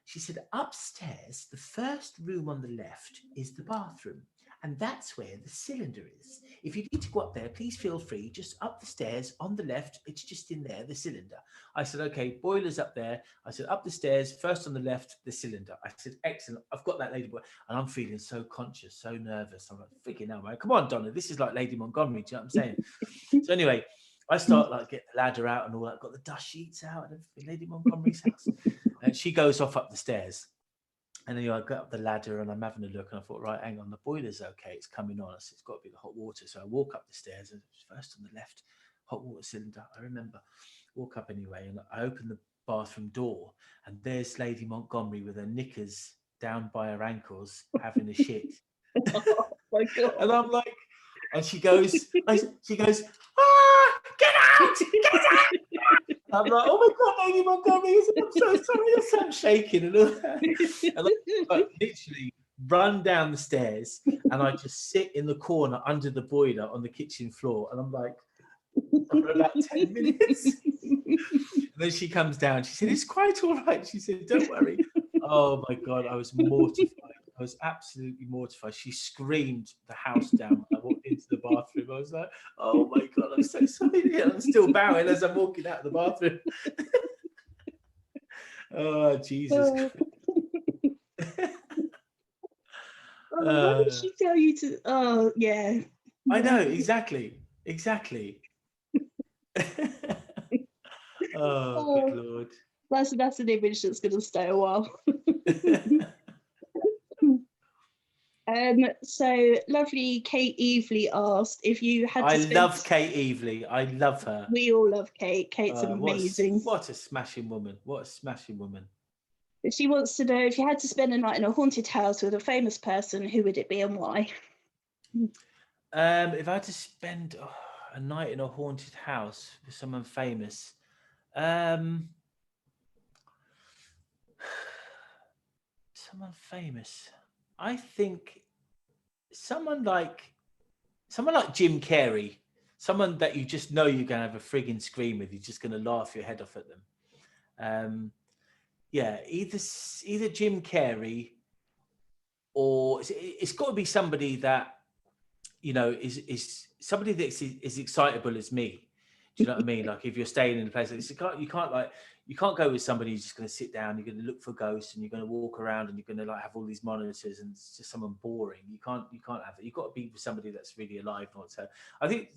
She said, upstairs, the first room on the left is the bathroom. And that's where the cylinder is. If you need to go up there, please feel free. Just up the stairs on the left. It's just in there, the cylinder. I said, okay, boiler's up there. I said, up the stairs, first on the left, the cylinder. I said, excellent. I've got that, Lady Boy. And I'm feeling so conscious, so nervous. I'm like, freaking hell, man. Come on, Donna. This is like Lady Montgomery. Do you know what I'm saying? So anyway, I start get the ladder out and all that. Got the dust sheets out and everything. Lady Montgomery's house. And she goes off up the stairs. And then I got up the ladder and I'm having a look and I thought, right, hang on, the boiler's okay, it's coming on. I said, it's got to be the hot water. So I walk up the stairs and first on the left, hot water cylinder. I remember, walk up anyway, and I open the bathroom door and there's Lady Montgomery with her knickers down by her ankles having a shit. Oh my God. And I'm like, and she goes, get out! I'm like, oh my God, Lady Montgomery, I'm so sorry, I'm shaking and all that. And I literally run down the stairs and I just sit in the corner under the boiler on the kitchen floor. And I'm like, for about 10 minutes. And then she comes down. She said, it's quite all right. She said, don't worry. Oh my God, I was mortified. I was absolutely mortified. She screamed the house down when I walked into the bathroom. I was like, oh my God, I'm so sorry. I'm still bowing as I'm walking out of the bathroom. Oh, Jesus. Why did she tell you to? Oh, yeah. I know, exactly. Oh, good Lord. That's an image that's going to stay a while. So lovely Kate Evely asked if you had to spend... love Kate Evely. I love her. We all love Kate. Kate's amazing. What a smashing woman. She wants to know if you had to spend a night in a haunted house with a famous person, who would it be and why? If I had to spend a night in a haunted house with someone famous, someone famous, I think someone like Jim Carrey, someone that you just know you're going to have a frigging scream with. You're just going to laugh your head off at them. Yeah, either Jim Carrey, or it's got to be somebody that is somebody that is as excitable as me. Do you know what I mean? Like if you're staying in a place, you can't go with somebody who's just going to sit down. You're going to look for ghosts and you're going to walk around and you're going to have all these monitors and it's just someone boring. You can't have it. You've got to be with somebody that's really alive. So I think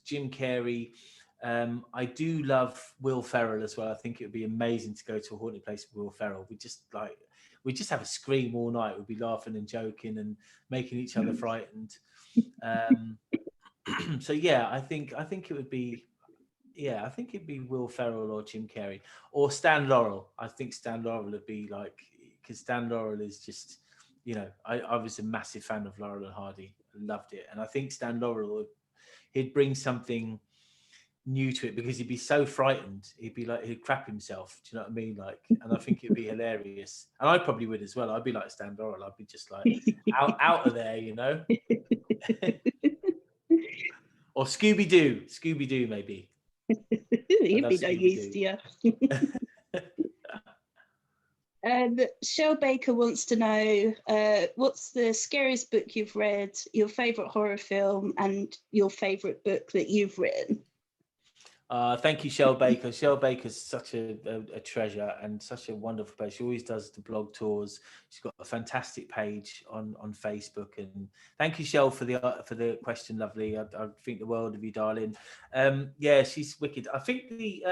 Jim Carrey. I do love Will Ferrell as well. I think it would be amazing to go to a haunted place with Will Ferrell. We just have a scream all night. We'd be laughing and joking and making each other frightened. So yeah, I think it would be. Yeah, I think it'd be Will Ferrell or Jim Carrey or Stan Laurel. I think Stan Laurel would be because Stan Laurel is just, I was a massive fan of Laurel and Hardy. I loved it. And I think Stan Laurel, he'd bring something new to it because he'd be so frightened. He'd crap himself. Do you know what I mean? And I think it'd be hilarious. And I probably would as well. I'd be like Stan Laurel. I'd be just out of there, Or Scooby-Doo maybe. You'd be no use to you. Shell Baker wants to know what's the scariest book you've read, your favourite horror film, and your favourite book that you've written. Thank you, Shell Baker. Shell Baker's such a treasure and such a wonderful place. She always does the blog tours. She's got a fantastic page on Facebook. And thank you, Shell, for the question. Lovely. I think the world of you, darling. Yeah, she's wicked. I think the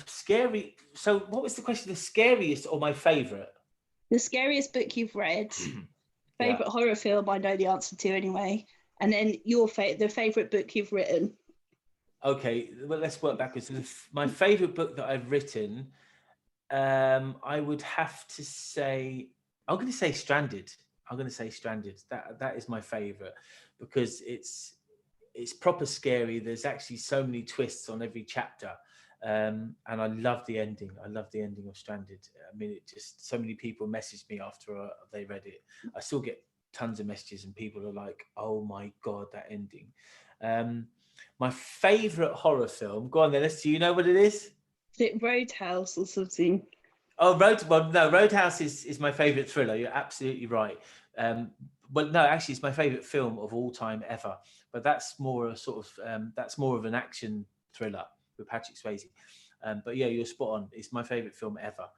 scary. So, what was the question? The scariest or my favourite? The scariest book you've read. Favorite horror film? I know the answer to anyway. And then the favorite book you've written. Okay, well, let's work backwards. My favorite book that I've written, I would have to say, I'm going to say Stranded. I'm going to say Stranded. That is my favorite because it's proper scary. There's actually so many twists on every chapter. And I love the ending. I love the ending of Stranded. I mean, it just, so many people messaged me after they read it. I still get tons of messages and people are like, oh my God, that ending. My favorite horror film, go on then, do you know what it is? Is it Roadhouse or something? Oh, Roadhouse is my favorite thriller. You're absolutely right. But no, actually, it's my favorite film of all time ever. But that's more a sort of that's more of an action thriller with Patrick Swayze. But yeah, you're spot on. It's my favorite film ever.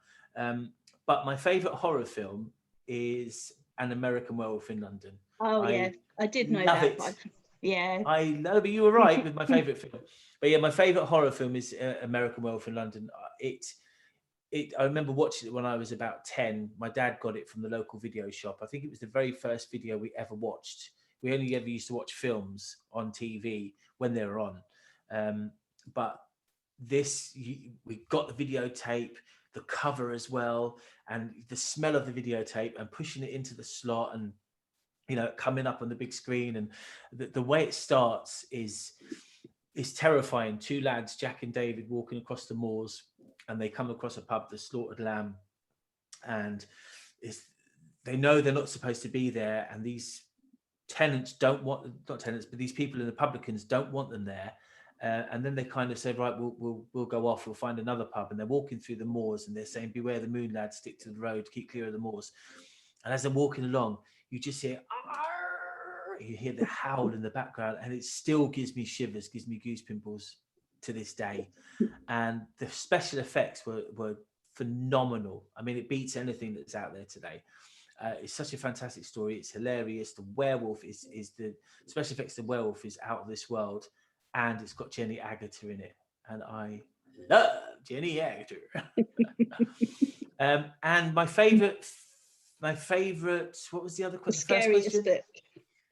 But my favorite horror film is An American Werewolf in London. Oh yeah, I did know love that. it. Yeah. I know, but you were right with my favorite film. But yeah, my favorite horror film is American Werewolf in London. I remember watching it when I was about 10. My dad got it from the local video shop. I think it was the very first video we ever watched. We only ever used to watch films on TV when they were on. But we got the videotape, the cover as well, and the smell of the videotape and pushing it into the slot and, coming up on the big screen. And the way it starts is terrifying. Two lads, Jack and David, walking across the moors, and they come across a pub, the Slaughtered Lamb, and they know they're not supposed to be there, and these tenants not tenants, but these people in the publicans don't want them there. And then they kind of say, right, we'll go off, we'll find another pub. And they're walking through the moors and they're saying, beware the moon, lads, stick to the road, keep clear of the moors. And as they're walking along, you just hear, you hear the howl in the background, and it still gives me shivers, gives me goose pimples to this day. And the special effects were phenomenal. I mean, it beats anything that's out there today. It's such a fantastic story. It's hilarious. The werewolf is the special effects. The werewolf is out of this world, and it's got Jenny Agutter in it, and I love Jenny Agutter. And my favorite. What was the other question? The first question. Book.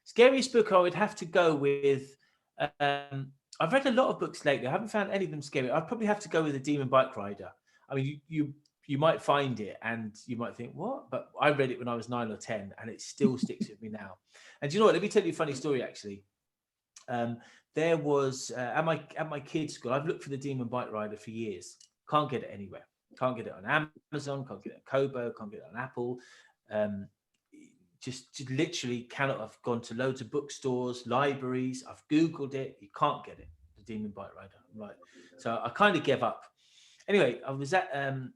Scariest book. I would have to go with. I've read a lot of books lately. I haven't found any of them scary. I'd probably have to go with The Demon Bike Rider. I mean, you might find it and you might think, what? But I read it when I was 9 or 10 and it still sticks with me now. And do you know what? Let me tell you a funny story, actually. There was, at my kids' school, I've looked for The Demon Bike Rider for years. Can't get it anywhere. Can't get it on Amazon, can't get it on Kobo, can't get it on Apple. Just literally cannot. I've gone to loads of bookstores, libraries. I've Googled it. You can't get it. The Demon Bike Rider. Right. So I kind of gave up. Anyway, I was at an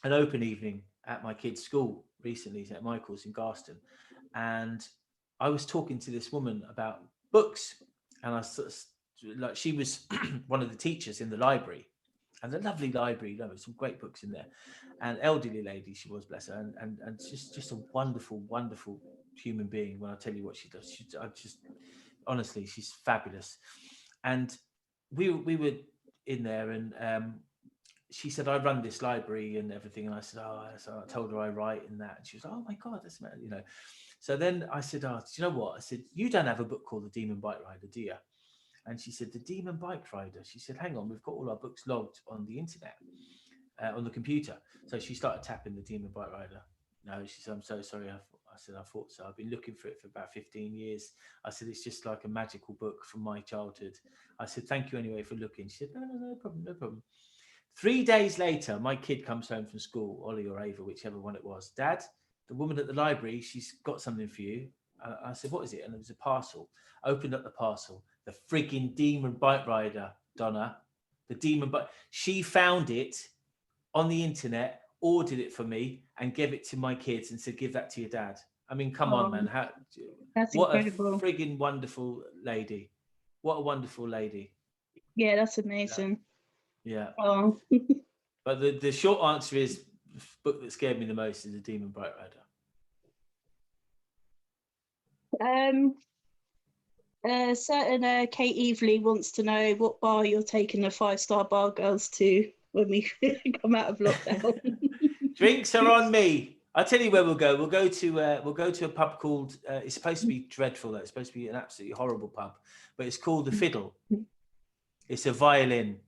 open evening at my kid's school recently, at Michael's in Garston, and I was talking to this woman about books, and I sort of, like, she was one of the teachers in the library. And a lovely library, some great books in there. An elderly lady, she was, bless her, and just a wonderful, wonderful human being. When I tell you what she does, honestly, she's fabulous. And we were in there, and she said, I run this library and everything. And I said, so I told her I write and that. And she was, oh my God, that's, So then I said, do you know what? I said, you don't have a book called The Demon Bike Rider, do you? And she said, The Demon Bike Rider. She said, hang on, we've got all our books logged on the internet, on the computer. So she started tapping The Demon Bike Rider. No, she said, I'm so sorry. I said, I thought so. I've been looking for it for about 15 years. I said, it's just like a magical book from my childhood. I said, thank you anyway for looking. She said, no problem, no problem. 3 days later, my kid comes home from school, Ollie or Ava, whichever one it was. Dad, the woman at the library, she's got something for you. I said, what is it? And it was a parcel. Opened up the parcel. The freaking Demon Bike Rider, Donna. The Demon Bike. She found it on the internet, ordered it for me, and gave it to my kids and said, give that to your dad. I mean, come on, man. What incredible. A frigging wonderful lady. What a wonderful lady. Yeah, that's amazing. Yeah. Oh. But the short answer is, the book that scared me the most is The Demon Bike Rider. Certain Kate Evely wants to know what bar you're taking the 5-star bar girls to when we come out of lockdown. Drinks are on me. I'll tell you where we'll go. We'll go to a pub called. It's supposed to be dreadful. Though. It's supposed to be an absolutely horrible pub, but it's called the Fiddle. It's a violin.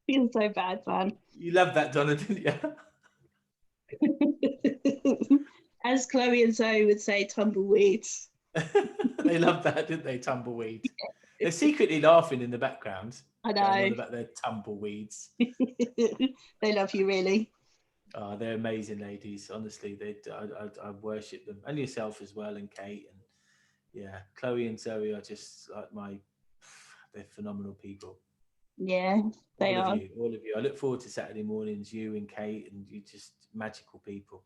Feels so bad, man. You loved that, Donna, didn't you? As Chloe and Zoe would say, tumbleweeds. They loved that, didn't they? Tumbleweed. They're secretly laughing in the background. I Going on know. about their tumbleweeds. They love you, really. Oh, they're amazing ladies. Honestly, I worship them, and yourself as well, and Kate, and yeah, Chloe and Zoe are just like they're phenomenal people. Yeah, they are. All of you. I look forward to Saturday mornings. You and Kate, and you just magical people.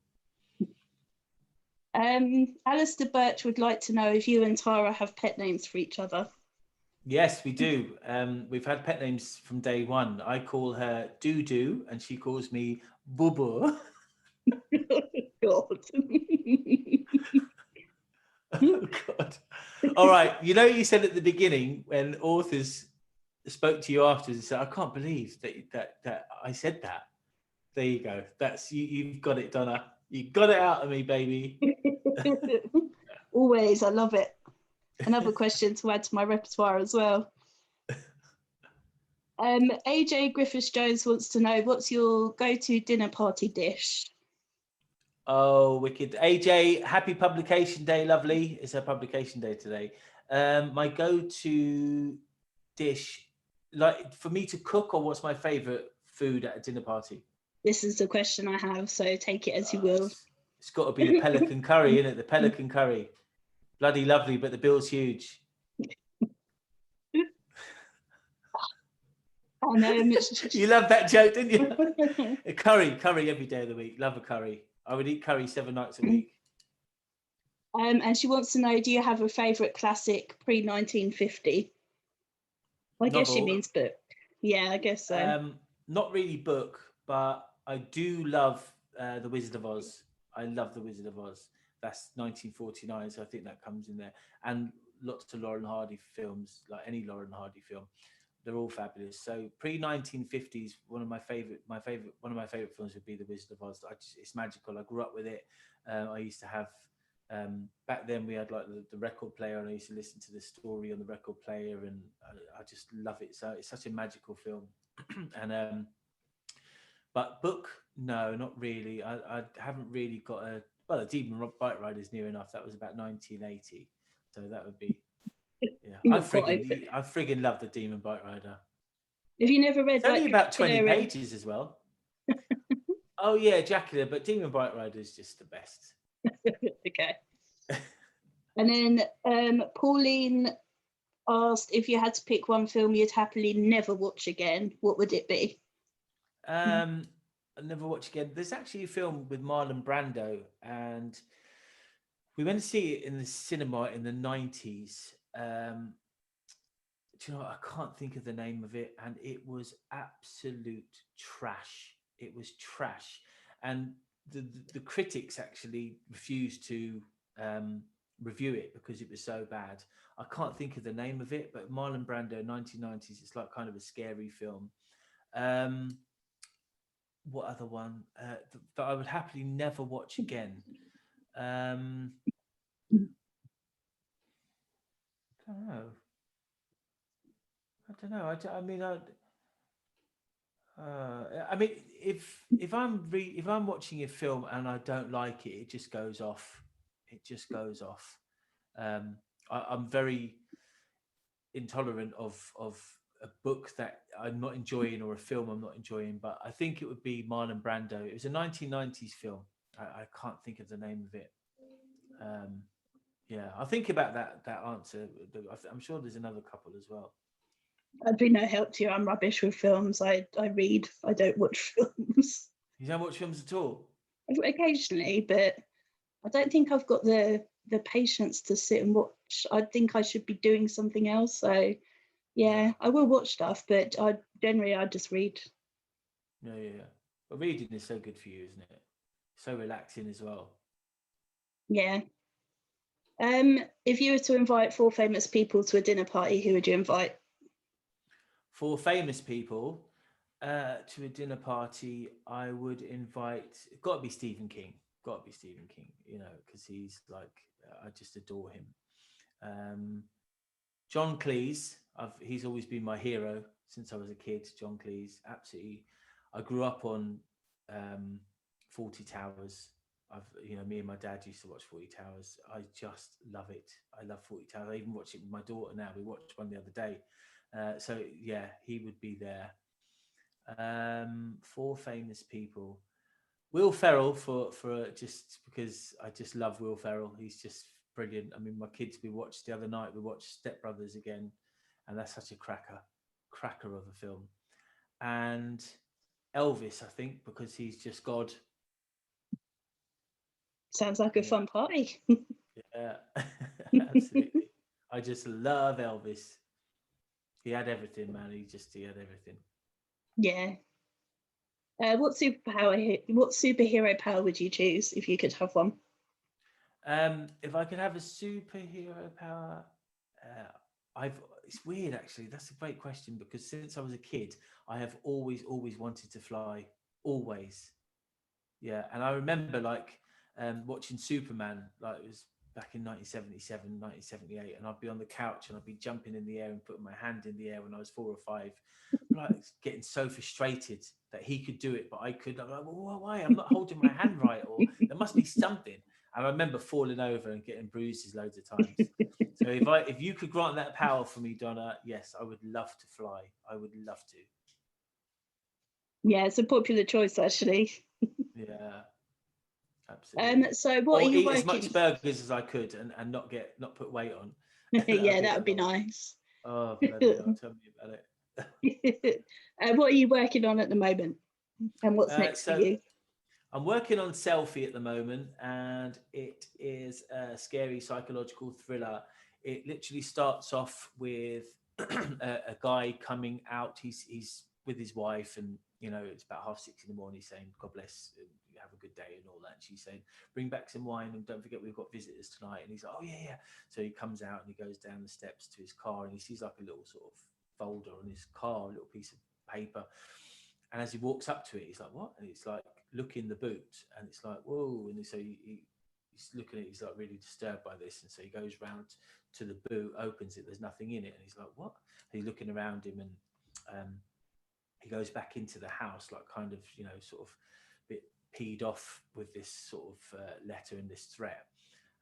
Alistair Birch would like to know if you and Tara have pet names for each other. Yes, we do. We've had pet names from day one. I call her Doo Doo, and she calls me Boo Boo. God. Oh God! All right. You know, you said at the beginning when authors spoke to you afterwards and said, "I can't believe that I said that." There you go. That's you. You've got it, Donna. You got it out of me, baby. Always, I love it. Another question to add to my repertoire as well. AJ Griffiths Jones wants to know, what's your go-to dinner party dish? Oh, wicked. AJ, happy publication day, lovely. It's her publication day today. My go-to dish, like for me to cook, or what's my favorite food at a dinner party? This is the question I have, so take it as you will. It's got to be the pelican curry, isn't it? The pelican curry. Bloody lovely, but the bill's huge. You love that joke, didn't you? A curry every day of the week. Love a curry. I would eat curry 7 nights a week. And she wants to know, do you have a favourite classic pre-1950? I guess she means book. Yeah, I guess so. Not really book, but I do love The Wizard of Oz. I love The Wizard of Oz. That's 1949, so I think that comes in there. And lots of Laurel and Hardy films, like any Laurel and Hardy film. They're all fabulous. So pre-1950s, one of my favorite films would be The Wizard of Oz. It's magical. I grew up with it. I used to have back then we had like the record player, and I used to listen to the story on the record player, and I just love it. So it's such a magical film. And but book, no, not really. I haven't really got a Demon Bike Ride is near enough. That was about 1980, so that would be. Yeah, I friggin' love the Demon Bike Rider. Have you never read? It's only about 20 pages as well. Oh yeah, Dracula, but Demon Bike Rider is just the best. Okay. And then Pauline asked, if you had to pick one film you'd happily never watch again, what would it be? I'll never watch again. There's actually a film with Marlon Brando, and we went to see it in the cinema in the 90s. Do you know what? I can't think of the name of it, and it was absolute trash. It was trash, and the critics actually refused to review it because it was so bad. I can't think of the name of it, but Marlon Brando, 1990s. It's like kind of a scary film. What other one that I would happily never watch again? I don't know. I mean, if I'm watching a film and I don't like it, it just goes off. It just goes off. I'm very intolerant of a book that I'm not enjoying or a film I'm not enjoying. But I think it would be Marlon Brando. It was a 1990s film. I can't think of the name of it. Yeah, I'll think about that answer. I'm sure there's another couple as well. I'd be no help to you. I'm rubbish with films. I read. I don't watch films. You don't watch films at all? Occasionally, but I don't think I've got the patience to sit and watch. I think I should be doing something else. So, yeah, I will watch stuff, but I just read. Yeah. But reading is so good for you, isn't it? So relaxing as well. Yeah. If you were to invite 4 famous people to a dinner party, who would you invite? 4 famous people. To a dinner party, I would invite. Got to be Stephen King. Got to be Stephen King. You know, because he's like, I just adore him. Um, John Cleese. He's always been my hero since I was a kid. John Cleese, absolutely. I grew up on um, Forty Towers. Me and my dad used to watch Forty Towers. I just love it. I love Forty Towers. I even watch it with my daughter now. We watched one the other day. So yeah, he would be there. Four famous people. Will Ferrell for just because I just love Will Ferrell. He's just brilliant. I mean, my kids, we watched the other night. We watched Step Brothers again, and that's such a cracker of a film. And Elvis, I think, because he's just God. Sounds like a Yeah, fun party. yeah, absolutely. I just love Elvis. He had everything, man. He had everything. Yeah. What superhero power would you choose if you could have one? If I could have a superhero power, uh, I've. It's weird actually. That's a great question because since I was a kid, I have always wanted to fly. Always, yeah. And I remember like watching Superman, like it was back in 1977, 1978, and I'd be on the couch and I'd be jumping in the air and putting my hand in the air when I was 4 or 5, like getting so frustrated that he could do it, but I could. I'm like, well, why? I'm not holding my hand right, or there must be something. And I remember falling over and getting bruises loads of times. So if you could grant that power for me, Donna, yes, I would love to fly. I would love to. Yeah, it's a popular choice actually. Yeah, absolutely. So what are Or you eat as much working? burgers as I could and not put weight on. That would Yeah, be that the would be last. nice. Oh bloody hell! Tell me about it. What are you working on at the moment? And what's next for So you? I'm working on Selfie at the moment, and it is a scary psychological thriller. It literally starts off with a guy coming out. He's with his wife, and it's about 6:30 in the morning. He's saying, "God bless, you have a good day," and all that. And she's saying, "Bring back some wine, and don't forget we've got visitors tonight." And he's like, "Oh yeah, yeah." So he comes out and he goes down the steps to his car, and he sees like a little sort of folder on his car, a little piece of paper. And as he walks up to it, he's like, "What?" And it's like, look in the boot, and it's like, "Whoa!" And so he's looking at it, he's like really disturbed by this, and so he goes round to the boot, opens it, there's nothing in it, and he's like, "What?" And he's looking around him, and he goes back into the house, like kind of sort of a bit peed off with this sort of letter and this threat.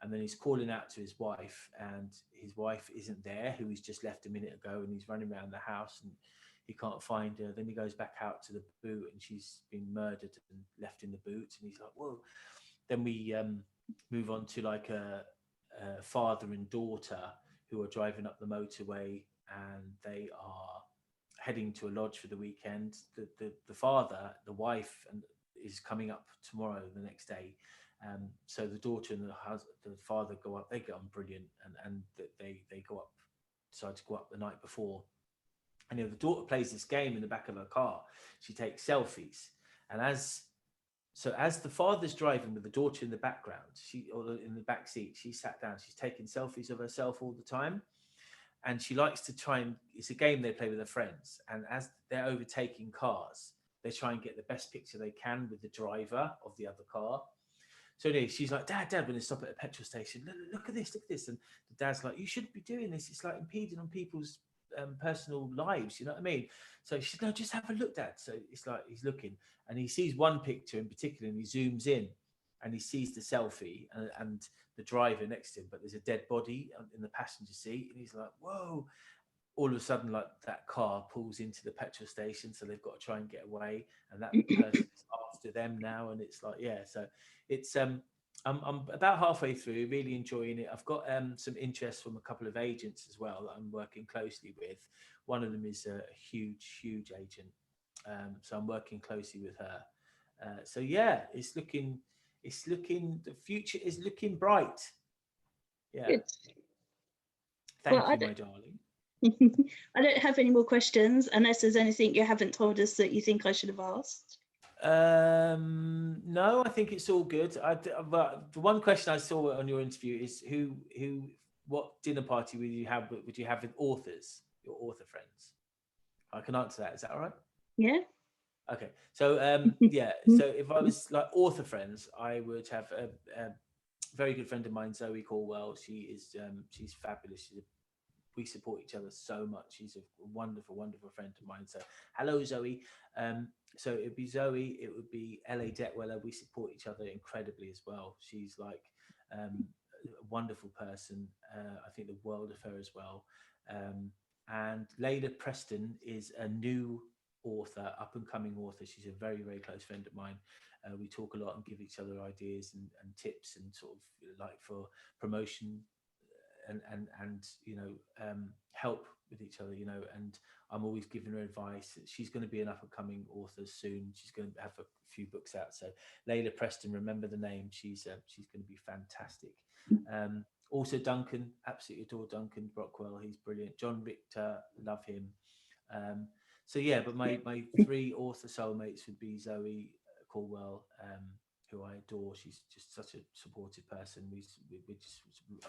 And then he's calling out to his wife, and his wife isn't there, who he's just left a minute ago, and he's running around the house and he can't find her. Then he goes back out to the boot, and she's been murdered and left in the boot. And he's like, "Whoa!" Then we move on to like a father and daughter who are driving up the motorway, and they are heading to a lodge for the weekend. The father, the wife, and is coming up tomorrow, the next day. So the daughter and the father go up. They get on brilliant, and they go up, decide to go up the night before. And the daughter plays this game in the back of her car. She takes selfies, and as the father's driving with the daughter in the background, or in the back seat, she sat down. She's taking selfies of herself all the time, and she likes to try and. It's a game they play with her friends, and as they're overtaking cars, they try and get the best picture they can with the driver of the other car. So anyway, she's like, Dad, when they stop at a petrol station, look at this, look at this. And the dad's like, you shouldn't be doing this. It's like impeding on people's personal lives. You know what I mean? So she's no, just have a look, Dad. So it's like he's looking, and he sees one picture in particular, and he zooms in, and he sees the selfie and the driver next to him, but there's a dead body in the passenger seat, and he's like, whoa. All of a sudden, like that car pulls into the petrol station, so they've got to try and get away, and that person is after them now, and it's like, yeah, so it's I'm about halfway through, really enjoying it. I've got some interest from a couple of agents as well that I'm working closely with. One of them is a huge agent, so I'm working closely with her. So yeah, the future is looking bright. Yeah, Good. Well, thank you, my darling. I don't have any more questions unless there's anything you haven't told us that you think I should have asked. No, I think it's all good. But the one question I saw on your interview is what dinner party would you have with authors, your author friends? I can answer that. Is that all right? Yeah. Okay. So yeah. So if I was like author friends, I would have a very good friend of mine, Zoe Corwell. She's fabulous. We support each other so much. She's a wonderful, wonderful friend of mine. So hello, Zoe. So it would be Zoe. It would be La Detweller. We support each other incredibly as well. She's like a wonderful person. I think the world of her as well. And Layla Preston is a new author, up and coming author. She's a very, very close friend of mine. We talk a lot and give each other ideas and tips and sort of like for promotion and help with each other, and I'm always giving her advice. She's going to be an up and coming author soon. She's going to have a few books out. So Layla Preston, remember the name. She's going to be fantastic. Also Duncan, absolutely adore Duncan Brockwell. He's brilliant. John Richter, love him. So yeah, but my three author soulmates would be Zoe Caldwell, who I adore. She's just such a supportive person. We just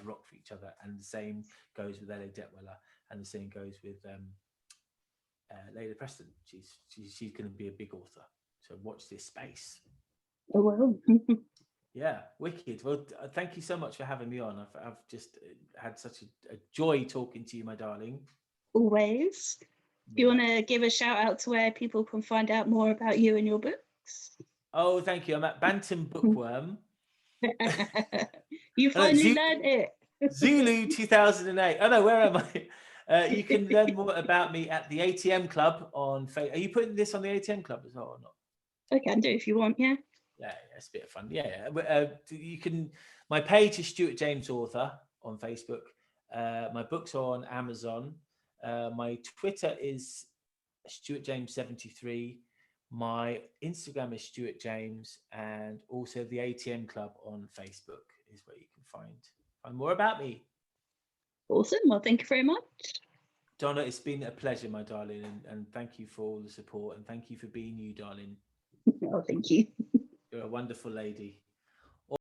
rock for each other. And the same goes with Ellie Detweller, and the same goes with Layla Preston. She's going to be a big author. So watch this space. Oh well. Yeah, wicked. Well, thank you so much for having me on. I've just had such a joy talking to you, my darling. Always. Do you Yeah. want to give a shout out to where people can find out more about you and your books? Oh, thank you. I'm at Bantam Bookworm. You finally learned it. Zulu 2008. Oh no, where am I? You can learn more about me at the ATM Club on Facebook. Are you putting this on the ATM Club as well or not? I can do if you want, yeah. Yeah, it's a bit of fun. Yeah. You can. My page is Stuart James Author on Facebook. My books are on Amazon. My Twitter is Stuart James 73. My Instagram is Stuart James, and also the ATM Club on Facebook is where you can find more about me. Awesome. Well, thank you very much. Donna, it's been a pleasure, my darling, and thank you for all the support, and thank you for being you, darling. Oh, thank you. You're a wonderful lady.